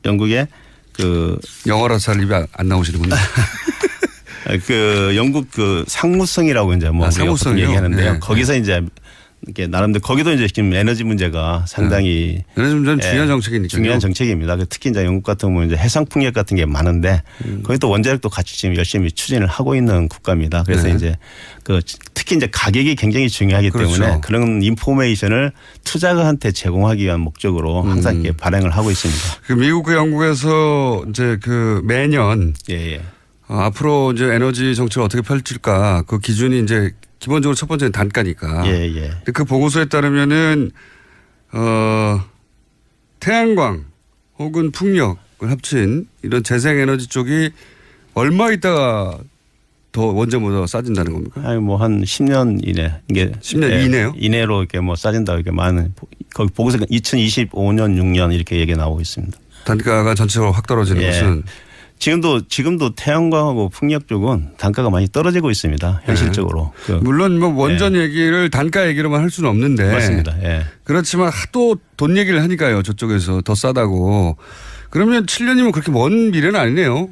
영국의 그 영어라서 잘 입에 안 나오시는군요. 그 영국 그 상무성이라고 이제 뭐 상무성이요? 얘기하는데요. 네. 거기서 이제 이렇게 나름대로 거기도 이제 지금 에너지 문제가 상당히 에너지 문제는 중요한 정책이니까요. 중요한 정책입니다. 특히 이제 영국 같은 경우는 이제 해상 풍력 같은 게 많은데 거기 또 원자력도 같이 지금 열심히 추진을 하고 있는 국가입니다. 그래서 네. 이제 그 특히 이제 가격이 굉장히 중요하기 그렇죠. 때문에 그런 인포메이션을 투자가한테 제공하기 위한 목적으로 항상 이렇게 발행을 하고 있습니다. 그 미국과 영국에서 이제 그 매년 예. 앞으로 이제 에너지 정책을 어떻게 펼칠까 그 기준이 이제 기본적으로 첫 번째는 단가니까. 예. 근데 그 보고서에 따르면은 태양광 혹은 풍력을 합친 이런 재생에너지 쪽이 얼마 있다가 더 원전보다 싸진다는 겁니까? 아니 뭐 한 10년 이내 이게 10년 이내요? 이내로 이렇게 뭐 싸진다 이렇게 많은 거기 보고서 2025년 6년 이렇게 얘기 나오고 있습니다. 단가가 전체적으로 확 떨어지는 것은 지금도 태양광하고 풍력 쪽은 단가가 많이 떨어지고 있습니다. 현실적으로. 물론 뭐 원전 얘기를 단가 얘기로만 할 수는 없는데. 맞습니다. 예. 그렇지만 하도 돈 얘기를 하니까요. 저쪽에서 더 싸다고. 그러면 7년이면 그렇게 먼 미래는 아니네요.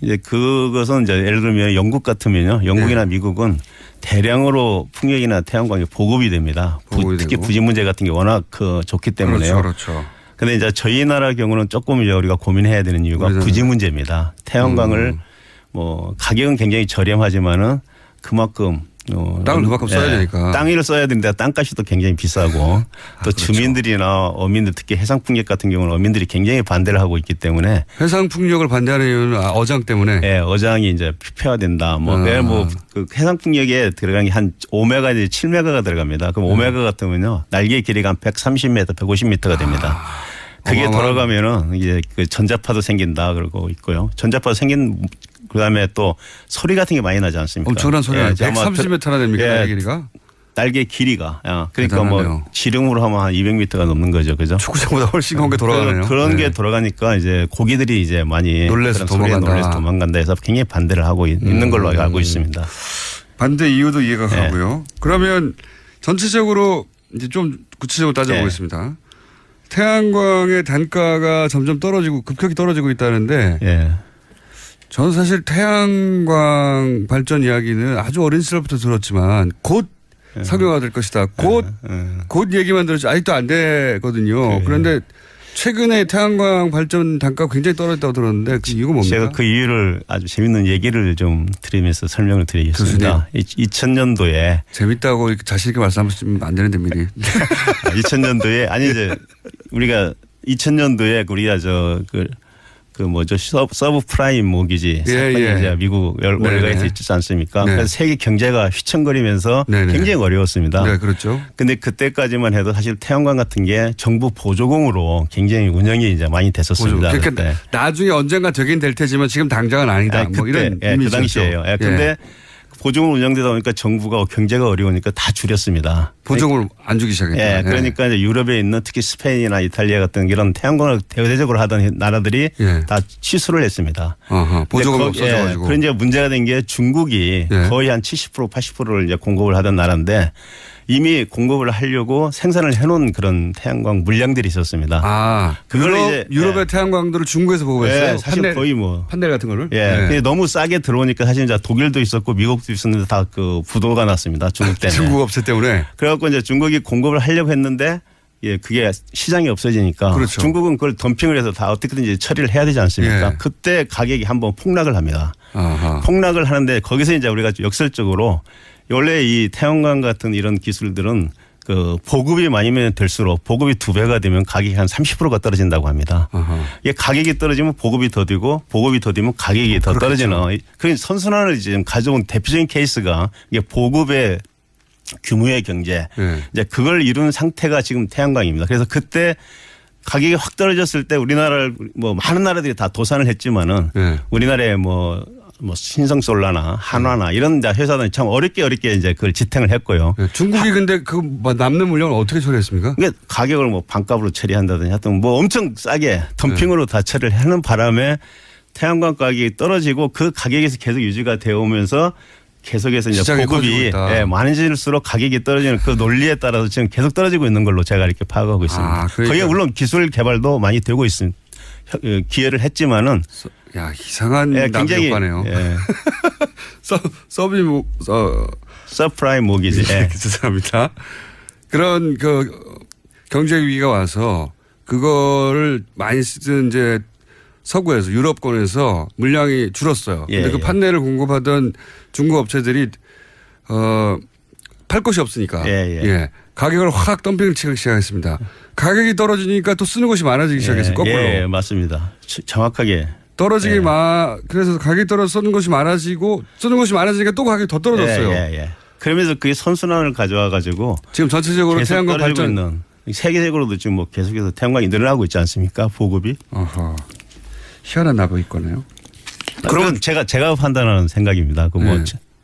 이제 그것은 이제 예를 들면 영국 같으면요. 영국이나 미국은 대량으로 풍력이나 태양광이 보급이 됩니다. 특히 부진 문제 같은 게 워낙 좋기 때문에요. 그렇죠. 근데 이제 저희 나라 경우는 조금 이제 우리가 고민해야 되는 이유가 부지 문제입니다. 태양광을 뭐 가격은 굉장히 저렴하지만은 그만큼 땅을 그만큼 써야 되니까. 땅을 써야 되는데 땅값이 또 굉장히 비싸고 또 그렇죠. 주민들이나 어민들 특히 해상풍력 같은 경우는 어민들이 굉장히 반대를 하고 있기 때문에 해상풍력을 반대하는 이유는 어장 때문에. 네, 어장이 이제 폐화된다. 그 해상풍력에 들어간 게 한 5메가 이제 7메가가 들어갑니다. 그럼 5메가 같으면요 날개 길이가 한 130m, 150m가 됩니다. 그게 돌아가면은 이제 그 전자파도 생긴다 그러고 있고요. 전자파도 생긴 그다음에 또 소리 같은 게 많이 나지 않습니까? 엄청난 소리가 130m나 됩니까? 날개 길이가? 날개 길이가. 그러니까 대단하네요. 뭐 지름으로 하면 한 200m가 넘는 거죠. 그죠? 축구장보다 훨씬 큰 게 돌아가네요. 그런 게 돌아가니까 이제 고기들이 이제 많이 놀래서 도망간다 해서 굉장히 반대를 하고 있는 걸로 알고 있습니다. 반대 이유도 이해가 가고요. 그러면 전체적으로 이제 좀 구체적으로 따져보겠습니다. 태양광의 단가가 점점 떨어지고 급격히 떨어지고 있다는데 저는 사실 태양광 발전 이야기는 아주 어린 시절부터 들었지만 곧 상용화될 것이다. 곧 얘기만 들었지 아직도 안 되거든요. 그런데 최근에 태양광 발전 단가가 굉장히 떨어졌다고 들었는데 그 이유가 뭡니까? 제가 그 이유를 아주 재밌는 얘기를 좀 드리면서 설명을 드리겠습니다. 2000년도에 재밌다고 자신 있게 말씀하시면 안 되는데 미리. 2000년도에 아니 이제 우리가 2000년도에 우리가 서브 프라임 모기지 사건이 이제 미국 월가에서 있지 않습니까? 그래서 세계 경제가 휘청거리면서 굉장히 어려웠습니다. 네, 그렇죠. 근데 그때까지만 해도 사실 태양광 같은 게 정부 보조공으로 굉장히 운영이 이제 많이 됐었습니다. 그러니까 나중에 언젠가 되긴 될 테지만 지금 당장은 아니다. 뭐 이런 그 당시에요. 근데 보조금 운영되다 보니까 정부가 경제가 어려우니까 다 줄였습니다. 보조금을 안 주기 시작했다. 그러니까 이제 유럽에 있는 특히 스페인이나 이탈리아 같은 이런 태양광을 대대적으로 하던 나라들이 다 취소를 했습니다. 보조금 없어져가지고. 그런 이제 문제가 된 게 중국이 거의 한 70% 80%를 이제 공급을 하던 나라인데 이미 공급을 하려고 생산을 해놓은 그런 태양광 물량들이 있었습니다. 그걸 이제 유럽의 태양광들을 중국에서 보급했어요. 사실 거의 판넬 같은 거를. 근데 너무 싸게 들어오니까 사실 이제 독일도 있었고 미국도 있었는데 다 그 부도가 났습니다. 중국 때문에. 중국 업체 때문에. 그래갖고 이제 중국이 공급을 하려고 했는데 그게 시장이 없어지니까 그렇죠. 중국은 그걸 덤핑을 해서 다 어떻게든지 처리를 해야 되지 않습니까? 그때 가격이 한번 폭락을 합니다. 폭락을 하는데 거기서 이제 우리가 역설적으로 원래 이 태양광 같은 이런 기술들은 그 보급이 많이면 될수록 보급이 2배가 되면 가격이 한 30%가 떨어진다고 합니다. 이게 가격이 떨어지면 보급이 더디고 보급이 더디면 가격이 더 떨어지는 그런 선순환을 지금 가져온 대표적인 케이스가 이게 보급의 규모의 경제 이제 그걸 이룬 상태가 지금 태양광입니다. 그래서 그때 가격이 확 떨어졌을 때 우리나라를 뭐 많은 나라들이 다 도산을 했지만은 우리나라에 뭐 뭐 신성솔라나 한화나 이런 회사들이 참 어렵게 이제 그걸 지탱을 했고요. 네, 중국이 근데 그 남는 물량을 어떻게 처리했습니까? 그러니까 가격을 뭐 반값으로 처리한다든지 하여튼 뭐 엄청 싸게 덤핑으로 다 처리를 하는 바람에 태양광 가격이 떨어지고 그 가격에서 계속 유지가 되어 오면서 계속해서 이제 보급이 많아질수록 가격이 떨어지는 그 논리에 따라서 지금 계속 떨어지고 있는 걸로 제가 이렇게 파악하고 있습니다. 그러니까. 거기에 물론 기술 개발도 많이 되고 있습니다. 기여를 했지만은 야 이상한 굉장히 효과네요. 서프라임 모기지. 죄송합니다. 그런 그 경제 위기가 와서 그거를 많이 쓰던 이제 서구에서 유럽권에서 물량이 줄었어요. 근데 그 판넬을 공급하던 중국 업체들이 팔 곳이 없으니까 가격을 확 덤핑을 치기 시작했습니다. 가격이 떨어지니까 또 쓰는 것이 많아지기 시작했어요. 거꾸로. 맞습니다. 정확하게. 그래서 가격이 떨어져 쓰는 것이 많아지니까 또 가격이 더 떨어졌어요. 그러면서 그게 선순환을 가져와 가지고 지금 전체적으로 태양광 발전 있는 세계적으로도 지금 뭐 계속해서 태양광이 늘어나고 있지 않습니까? 보급이. 희한한 나부있거네요. 그럼 제가 판단하는 생각입니다.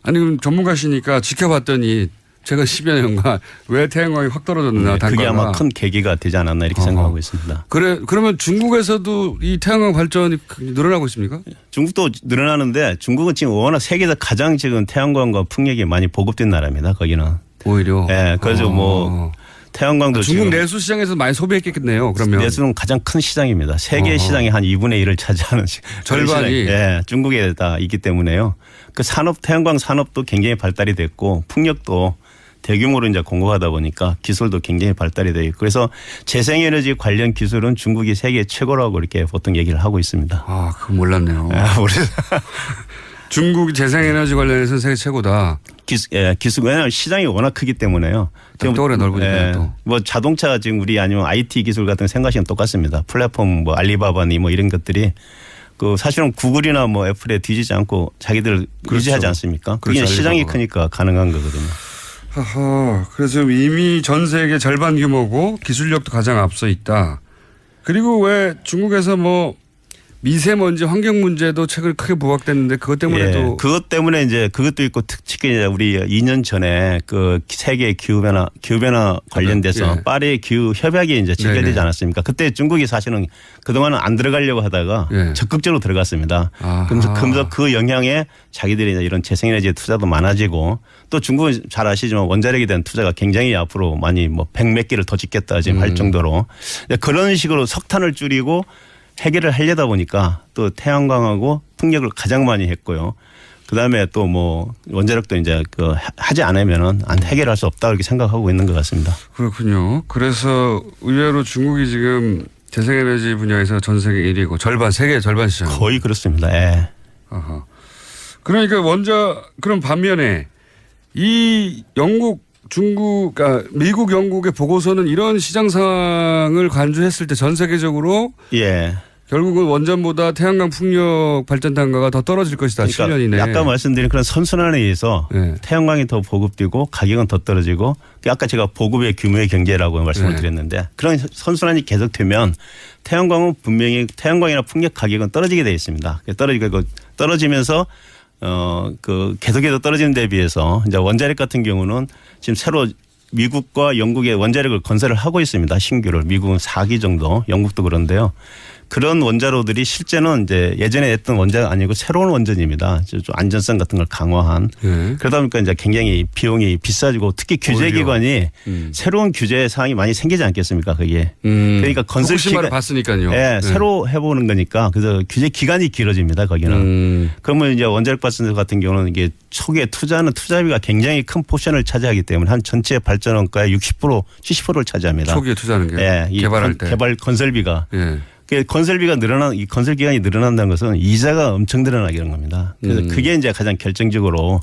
아니 그럼 전문가시니까 지켜봤더니 최근 10여 년간 왜 태양광이 확 떨어졌나 단가가. 그게 아마 큰 계기가 되지 않았나 이렇게 생각하고 있습니다. 그러면 중국에서도 이 태양광 발전이 늘어나고 있습니까? 중국도 늘어나는데 중국은 지금 워낙 세계에서 가장 지금 태양광과 풍력이 많이 보급된 나라입니다. 거기는. 오히려. 그래서 뭐 태양광도 중국 내수 시장에서 많이 소비했겠네요. 그러면 내수는 가장 큰 시장입니다. 세계 시장의 한 2분의 1을 차지하는 절반이 중국에 다 있기 때문에요. 그 산업 태양광 산업도 굉장히 발달이 됐고 풍력도 대규모로 이제 공급하다 보니까 기술도 굉장히 발달이 되고 그래서 재생에너지 관련 기술은 중국이 세계 최고라고 이렇게 보통 얘기를 하고 있습니다. 그거 몰랐네요. 중국이 재생에너지 관련해서는 세계 최고다. 기술 왜냐하면 시장이 워낙 크기 때문에요. 또래 넓으니까 또. 뭐 자동차 지금 우리 아니면 IT 기술 같은 거 생각하시면 똑같습니다. 플랫폼 뭐 알리바바니 뭐 이런 것들이 그 사실은 구글이나 뭐 애플에 뒤지지 않고 자기들 유지하지 않습니까? 그게 시장이 크니까 가능한 거거든요. 그래서 이미 전 세계 절반 규모고 기술력도 가장 앞서 있다. 그리고 왜 중국에서 뭐 미세먼지 환경 문제도 최근 크게 부각됐는데 그것 때문에도 그것 때문에 이제 그것도 있고 특히 이제 우리 2년 전에 그 세계 기후 변화 관련돼서 파리 기후 협약이 이제 체결되지 않았습니까? 그때 중국이 사실은 그동안은 안 들어가려고 하다가 적극적으로 들어갔습니다. 그러면서 그 영향에 자기들이 이제 이런 재생에너지 투자도 많아지고 또 중국은 잘 아시지만 원자력에 대한 투자가 굉장히 앞으로 많이 뭐 100몇 개를 더 짓겠다 지금 할 정도로 그런 식으로 석탄을 줄이고 해결을 하려다 보니까 또 태양광하고 풍력을 가장 많이 했고요. 그다음에 또 뭐 원자력도 이제 그 하지 않으면은 해결할 수 없다 이렇게 생각하고 있는 것 같습니다. 그렇군요. 그래서 의외로 중국이 지금 재생에너지 분야에서 전 세계 1위고 세계 절반 시장. 거의 그렇습니다. 그러니까 그럼 반면에 이 미국, 영국의 보고서는 이런 시장 상황을 간주했을 때 전 세계적으로 결국은 원전보다 태양광 풍력 발전 단가가 더 떨어질 것이다. 그러니까 7년 이내에. 아까 말씀드린 그런 선순환에 의해서 태양광이 더 보급되고 가격은 더 떨어지고 아까 제가 보급의 규모의 경제라고 말씀을 드렸는데 그런 선순환이 계속되면 태양광은 분명히 태양광이나 풍력 가격은 떨어지게 되어 있습니다. 떨어지면서 그 계속해서 떨어지는 데 비해서 이제 원자력 같은 경우는 지금 새로 미국과 영국의 원자력을 건설을 하고 있습니다. 신규를. 미국은 4기 정도, 영국도 그런데요. 그런 원자로들이 실제는 이제 예전에 했던 원자가 아니고 새로운 원전입니다. 좀 안전성 같은 걸 강화한. 그러다 보니까 이제 굉장히 비용이 비싸지고 특히 규제기관이 새로운 규제 사항이 많이 생기지 않겠습니까? 그게. 그러니까 건설 기간 봤으니까요. 새로 해보는 거니까 그래서 규제 기간이 길어집니다. 거기는. 그러면 이제 원자력 발전소 같은 경우는 이게 초기에 투자하는 투자비가 굉장히 큰 포션을 차지하기 때문에 한 전체 발전 원가의 60%, 70%를 차지합니다. 초기에 투자하는 게. 개발할 때. 개발 건설비가. 건설비가 이 건설 기간이 늘어난다는 것은 이자가 엄청 늘어나게 되는 겁니다. 그래서 그게 이제 가장 결정적으로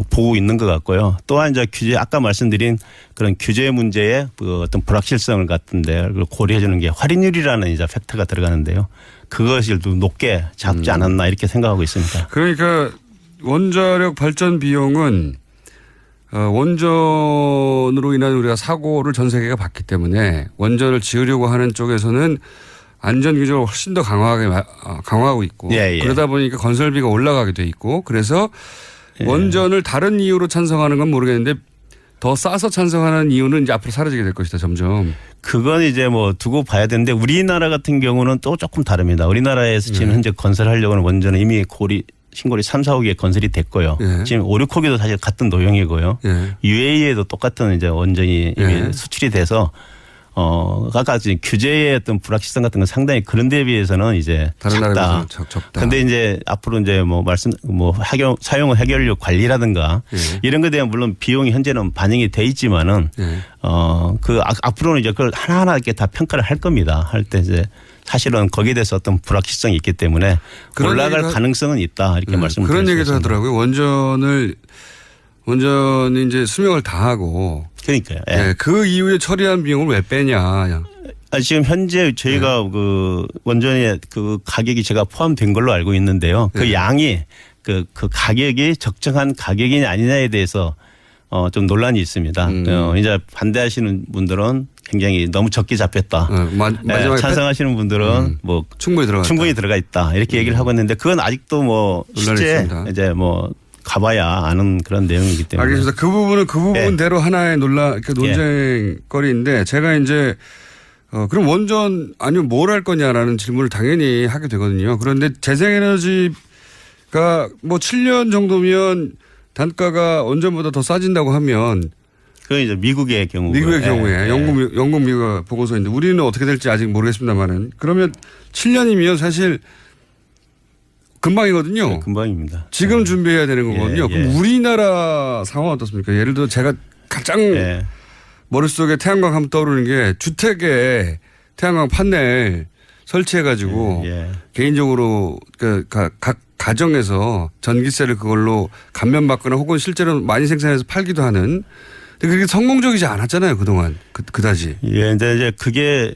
보고 있는 것 같고요. 또한 이제 아까 말씀드린 그런 규제 문제의 그 어떤 불확실성을 같은데 그걸 고려해 주는 게 할인율이라는 이제 팩터가 들어가는데요. 그것을 높게 잡지 않았나 이렇게 생각하고 있습니다. 그러니까 원자력 발전 비용은 원전으로 인한 우리가 사고를 전 세계가 봤기 때문에 원전을 지으려고 하는 쪽에서는 안전 규정을 훨씬 더 강화하고 있고 예, 예. 그러다 보니까 건설비가 올라가게 돼 있고 그래서 예. 원전을 다른 이유로 찬성하는 건 모르겠는데 더 싸서 찬성하는 이유는 이제 앞으로 사라지게 될 것이다 점점. 그건 이제 뭐 두고 봐야 되는데 우리나라 같은 경우는 또 조금 다릅니다. 우리나라에서 지금 현재 건설하려고는 원전은 이미 신고리 3, 4호기에 건설이 됐고요. 예. 지금 5, 6호기도 사실 같은 노형이고요. 예. UAE에도 똑같은 이제 원전이 이미 예. 수출이 돼서 아까 지금 규제의 어떤 불확실성 같은 건 상당히 그런 데 비해서는 이제 다른 작다. 나라보다 적다. 근데 이제 앞으로 이제 뭐 사용 해결료 관리라든가 예. 이런 것에 대한 물론 비용이 현재는 반영이 돼 있지만은 예. 앞으로는 이제 그걸 하나하나 이렇게 다 평가를 할 겁니다. 할 때 이제 사실은 거기에 대해서 어떤 불확실성이 있기 때문에 올라갈 가능성은 있다 이렇게 말씀을 그런 드릴 수 얘기도 있습니다. 하더라고요. 원전이 이제 수명을 다하고 그러니까요. 예. 예, 그 이후에 처리한 비용을 왜 빼냐. 지금 현재 저희가 그 원전의 그 가격이 제가 포함된 걸로 알고 있는데요. 그 양이 그 가격이 적정한 가격이냐 아니냐에 대해서 좀 논란이 있습니다. 이제 반대하시는 분들은 굉장히 너무 적게 잡혔다. 마지막에 찬성하시는 분들은 뭐 충분히 들어가 있다. 이렇게 얘기를 하고 있는데 그건 아직도 뭐 실제 있습니다. 이제 뭐 가봐야 아는 그런 내용이기 때문에. 알겠습니다. 그 부분은 그 부분대로 하나의 논쟁거리인데 제가 이제 그럼 원전 아니면 뭘 할 거냐라는 질문을 당연히 하게 되거든요. 그런데 재생에너지가 뭐 7년 정도면 단가가 원전보다 더 싸진다고 하면 그건 이제 미국의 경우에 영국 미국 보고서인데 우리는 어떻게 될지 아직 모르겠습니다만은 그러면 7년이면 사실 금방이거든요. 네, 금방입니다. 지금 준비해야 되는 거거든요. 예. 그럼 우리나라 상황 어떻습니까? 예를 들어 제가 가장 머릿속에 태양광 하면 떠오르는 게 주택에 태양광 판넬 설치해가지고 개인적으로 각 가정에서 전기세를 그걸로 감면받거나 혹은 실제로 많이 생산해서 팔기도 하는. 근데 그게 성공적이지 않았잖아요 그동안 그다지. 예, 근데 이제 그게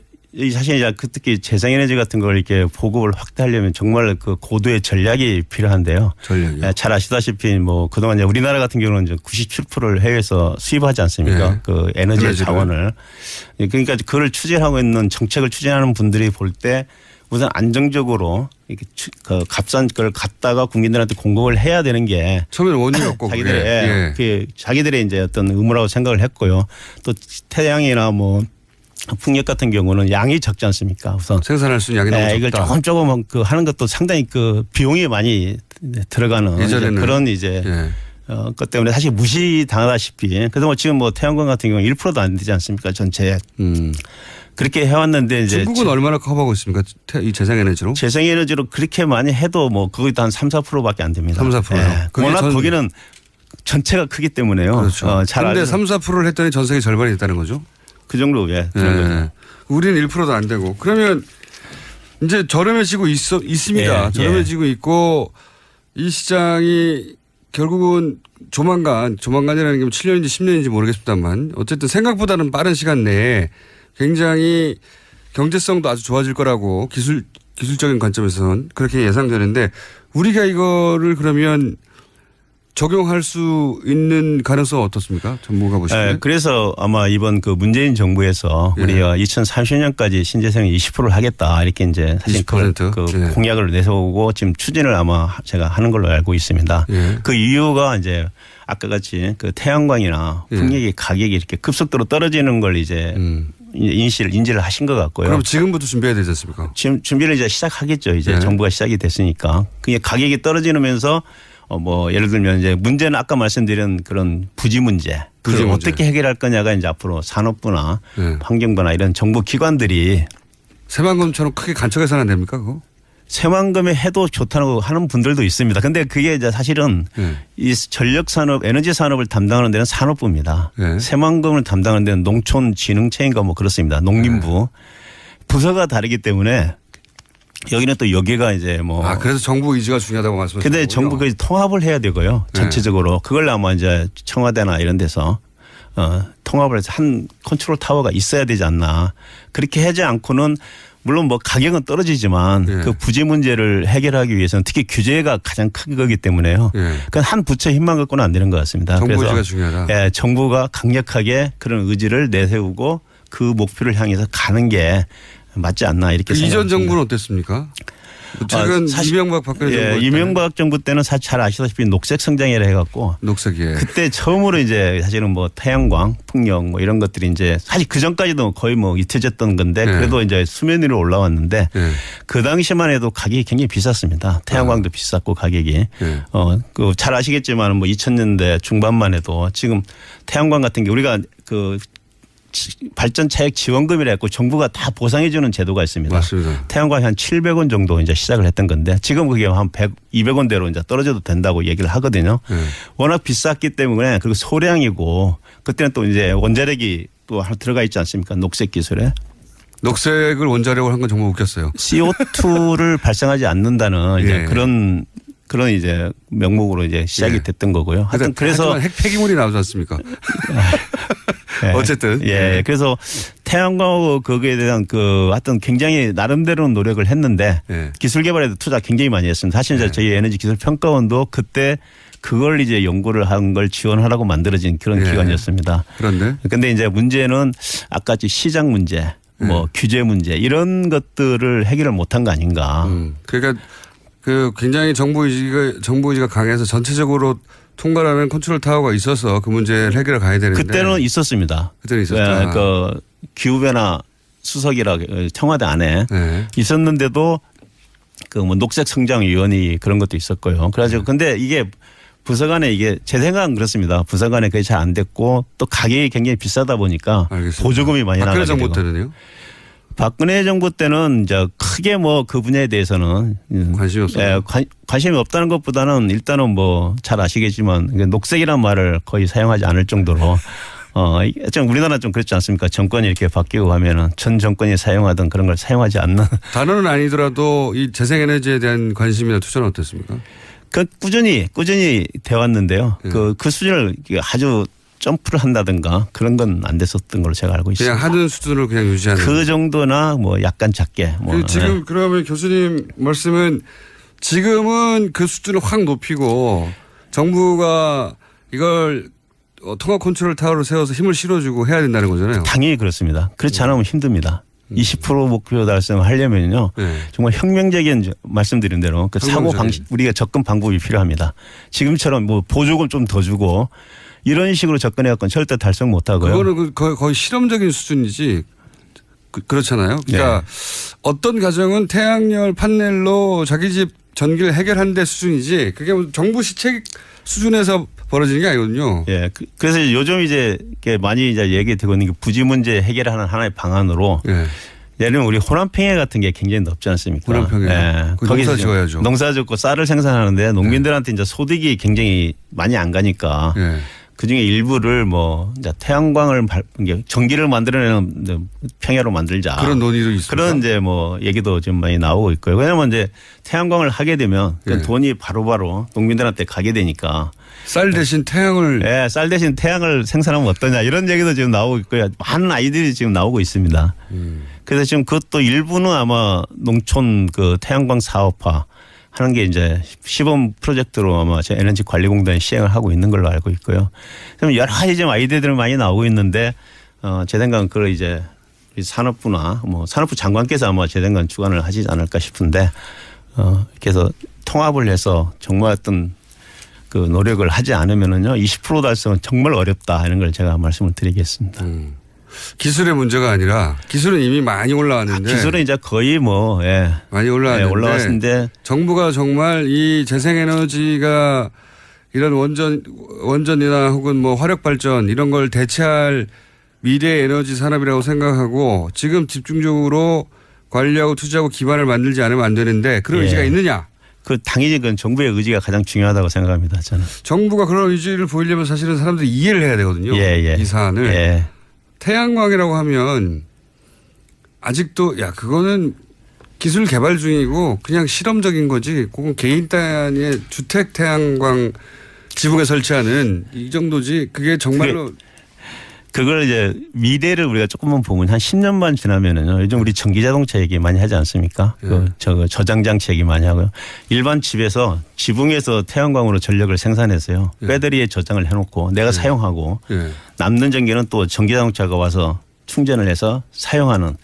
사실 이제 특히 재생에너지 같은 걸 이렇게 보급을 확대하려면 정말 그 고도의 전략이 필요한데요. 전략이요? 잘 아시다시피 뭐 그동안 이제 우리나라 같은 경우는 이제 97%를 해외에서 수입하지 않습니까? 네. 그 에너지 자원을. 그러니까 그걸 추진하고 있는 정책을 추진하는 분들이 볼 때 우선 안정적으로 이렇게 그 값싼 걸 갖다가 국민들한테 공급을 해야 되는 게 처음에는 원인이었고 자기들의 이제 어떤 의무라고 생각을 했고요. 또 태양이나 뭐 풍력 같은 경우는 양이 적지 않습니까? 우선 생산할 수 있는 양이 너무 적다. 이걸 조금 그 하는 것도 상당히 그 비용이 많이 들어가는 그런 이제 것 때문에 사실 무시당하다시피 그래서 뭐 지금 뭐 태양광 같은 경우는 1%도 안 되지 않습니까? 전체 그렇게 해왔는데 이제 중국은 얼마나 커버하고 있습니까? 이 재생에너지로? 재생에너지로 그렇게 많이 해도 뭐 그것도 한 3, 4%밖에 안 됩니다. 3, 4%요? 워낙 거기는 전체가 크기 때문에요. 그렇죠. 그런데 3, 4%를 했더니 전 세계 절반이 됐다는 거죠? 그 정도 그런 거죠. 우리는 1%도 안 되고 그러면 이제 저렴해지고 있습니다. 저렴해지고 있고 이 시장이 결국은 조만간이라는 게 7년인지 10년인지 모르겠습니다만 어쨌든 생각보다는 빠른 시간 내에 굉장히 경제성도 아주 좋아질 거라고 기술적인 관점에서는 그렇게 예상되는데 우리가 이거를 그러면 적용할 수 있는 가능성은 어떻습니까? 전문가 보시기에. 그래서 아마 이번 그 문재인 정부에서 우리가 2030년까지 신재생을 20%를 하겠다 이렇게 이제 사실 그 공약을 내세우고 지금 추진을 아마 제가 하는 걸로 알고 있습니다. 그 이유가 이제 아까 같이 그 태양광이나 풍력의 가격이 이렇게 급속도로 떨어지는 걸 이제 인지를 하신 것 같고요. 그럼 지금부터 준비해야 되지 않습니까? 지금 준비를 이제 시작하겠죠. 이제 정부가 시작이 됐으니까. 그게 가격이 떨어지면서 뭐 예를 들면 이제 문제는 아까 말씀드린 그런 부지 문제. 그걸 어떻게 해결할 거냐가 이제 앞으로 산업부나 환경부나 이런 정부 기관들이 새만금처럼 크게 간척해서는 안 됩니까 그거? 새만금에 해도 좋다고 하는 분들도 있습니다. 근데 그게 이제 사실은 이 전력 산업, 에너지 산업을 담당하는 데는 산업부입니다. 새만금을 담당하는 데는 농촌진흥체인가 뭐 그렇습니다. 농림부. 부서가 다르기 때문에 여기는 또 여기가 이제 뭐. 그래서 정부 의지가 중요하다고 말씀하셨군요. 근데 정부가 통합을 해야 되고요. 전체적으로. 그걸 아마 이제 청와대나 이런 데서 통합을 해서 한 컨트롤 타워가 있어야 되지 않나. 그렇게 하지 않고는 물론 뭐 가격은 떨어지지만 그 부지 문제를 해결하기 위해서는 특히 규제가 가장 큰 거기 때문에요. 그건 한 부처 힘만 갖고는 안 되는 것 같습니다. 정부 그래서 의지가 중요하다. 정부가 강력하게 그런 의지를 내세우고 그 목표를 향해서 가는 게 맞지 않나 이렇게 그 생각합니다. 이전 정부는 어땠습니까? 최근 이명박 박근혜 정부 예, 이명박 정부 때는 사실 잘 아시다시피 녹색 성장이라 해갖고 녹색이에요. 그때 처음으로 이제 사실은 뭐 태양광, 풍력 뭐 이런 것들이 이제 사실 그 전까지도 거의 뭐 잊혀졌던 건데 그래도 이제 수면 위로 올라왔는데 그 당시만 해도 가격이 굉장히 비쌌습니다. 태양광도 비쌌고 가격이 그 잘 아시겠지만 뭐 2000년대 중반만 해도 지금 태양광 같은 게 우리가 그 발전 차액 지원금이라 했고 정부가 다 보상해 주는 제도가 있습니다. 맞습니다. 태양광이 한 700원 정도 이제 시작을 했던 건데 지금 그게 한 200원대로 이제 떨어져도 된다고 얘기를 하거든요. 워낙 비쌌기 때문에 그리고 소량이고 그때는 또 이제 원자력이 또 하나 들어가 있지 않습니까? 녹색 기술에. 녹색을 원자력으로 한 건 정말 웃겼어요. CO2를 발생하지 않는다는 이제 그런 이제 명목으로 이제 시작이 됐던 거고요. 하여튼 그래서 폐기물이 나오지 않습니까? 어쨌든. 예. 그래서 태양광 거기에 대한 그 하여튼 굉장히 나름대로는 노력을 했는데 기술 개발에도 투자 굉장히 많이 했습니다. 사실 이제 저희 에너지 기술 평가원도 그때 그걸 이제 연구를 한 걸 지원하라고 만들어진 그런 기관이었습니다. 그런데. 근데 이제 문제는 아까 시장 문제 뭐 규제 문제 이런 것들을 해결을 못한 거 아닌가. 그러니까 그 굉장히 정부 의지가 강해서 전체적으로 통과하는 컨트롤 타워가 있어서 그 문제를 해결해 가야 되는데. 그때는 있었습니다. 그때는 있었다. 네, 그 기후변화 수석이라 청와대 안에 있었는데도 그 뭐 녹색 성장위원회 그런 것도 있었고요. 그래가지고 근데 이게 부서 간에 이게 제 생각은 그렇습니다. 부서 간에 그게 잘 안 됐고 또 가격이 굉장히 비싸다 보니까 알겠습니다. 보조금이 많이 나가게 되고. 박근혜 정부 때는요? 박근혜 정부 때는 이제 크게 뭐 그 분야에 대해서는 관심이 없어요. 관심이 없다는 것보다는 일단은 뭐 잘 아시겠지만 녹색이란 말을 거의 사용하지 않을 정도로 좀 우리나라 좀 그렇지 않습니까? 정권이 이렇게 바뀌고 하면은 전 정권이 사용하던 그런 걸 사용하지 않는. 단어는 아니더라도 이 재생에너지에 대한 관심이나 투자는 어땠습니까? 그 꾸준히 돼 왔는데요. 그 수준을 아주 점프를 한다든가 그런 건 안 됐었던 걸로 제가 알고 있습니다. 그냥 하는 수준을 그냥 유지하는. 그 정도나 뭐 약간 작게. 뭐 지금 그러면 교수님 말씀은 지금은 그 수준을 확 높이고 정부가 이걸 통합 컨트롤 타워를 세워서 힘을 실어주고 해야 된다는 거잖아요. 당연히 그렇습니다. 그렇지 않으면 힘듭니다. 20% 목표 달성을 하려면요. 정말 혁명적인 말씀드린 대로 그 사고 방식 우리가 접근 방법이 필요합니다. 지금처럼 뭐 보조금 좀 더 주고 이런 식으로 접근해 갖고는 절대 달성 못 하고요. 그거는 거의 실험적인 수준이지. 그렇잖아요. 그러니까 어떤 가정은 태양열 판넬로 자기 집 전기를 해결하는 데 수준이지 그게 정부 시책 수준에서 벌어지는 게 아니거든요. 예. 그래서 요즘 이제 많이 이제 얘기되고 있는 게 부지 문제 해결하는 하나의 방안으로 예를 들면 우리 호남평야 같은 게 굉장히 높지 않습니까? 호남평야. 예. 농사 지어야죠. 농사 짓고 쌀을 생산하는데 농민들한테 이제 소득이 굉장히 많이 안 가니까 그중에 일부를 뭐 이제 태양광을 전기를 만들어내는 평야로 만들자. 그런 논의도 있습니다. 그런 이제 뭐 얘기도 지금 많이 나오고 있고요. 왜냐하면 이제 태양광을 하게 되면 그 돈이 바로바로 농민들한테 가게 되니까. 쌀 대신 태양을. 네, 쌀 대신 태양을 생산하면 어떠냐 이런 얘기도 지금 나오고 있고요. 많은 아이들이 지금 나오고 있습니다. 그래서 지금 그것도 일부는 아마 농촌 그 태양광 사업화 하는 게 이제 시범 프로젝트로 아마 제 에너지관리공단이 시행을 하고 있는 걸로 알고 있고요. 여러 가지 지금 아이디어들이 많이 나오고 있는데 제 생각은 그걸 이제 산업부나 뭐 산업부 장관께서 아마 제 생각은 주관을 하지 않을까 싶은데 그래서 통합을 해서 정말 어떤 그 노력을 하지 않으면은요 20% 달성은 정말 어렵다 이런 걸 제가 말씀을 드리겠습니다. 기술의 문제가 아니라 기술은 이미 많이 올라왔는데 기술은 이제 거의 뭐 많이 올라왔는데 올라왔는데 정부가 정말 이 재생에너지가 이런 원전이나 혹은 뭐 화력 발전 이런 걸 대체할 미래 에너지 산업이라고 생각하고 지금 집중적으로 관리하고 투자하고 기반을 만들지 않으면 안 되는데 그런 의지가 있느냐? 그 당연히 그건 정부의 의지가 가장 중요하다고 생각합니다. 저는. 정부가 그런 의지를 보이려면 사실은 사람들이 이해를 해야 되거든요. 이 사안을. 태양광이라고 하면 아직도 그거는 기술 개발 중이고 그냥 실험적인 거지. 그건 개인 단위의 주택 태양광 지붕에 설치하는 이 정도지. 그게 정말로. 그걸 이제 미래를 우리가 조금만 보면 한 10년만 지나면은요. 요즘 우리 전기 자동차 얘기 많이 하지 않습니까? 저장 장치 얘기 많이 하고요. 일반 집에서 지붕에서 태양광으로 전력을 생산해서요. 배터리에 저장을 해놓고 내가 사용하고 남는 전기는 또 전기 자동차가 와서 충전을 해서 사용하는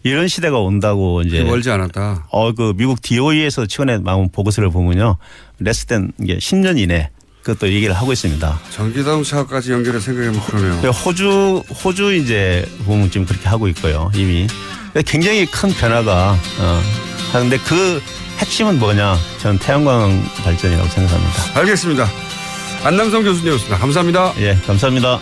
이런 시대가 온다고 이제 멀지 않았다. 그 미국 DOE에서 최근에 나온 보고서를 보면요, 레스된 이게 10년 이내 그것도 얘기를 하고 있습니다. 전기자동차까지 연결해 생각해보면 그러네요. 호주 이제 보면 지금 그렇게 하고 있고요, 이미. 굉장히 큰 변화가 하는데 그 핵심은 뭐냐? 저는 태양광 발전이라고 생각합니다. 알겠습니다. 안남성 교수님이었습니다. 감사합니다. 예, 감사합니다.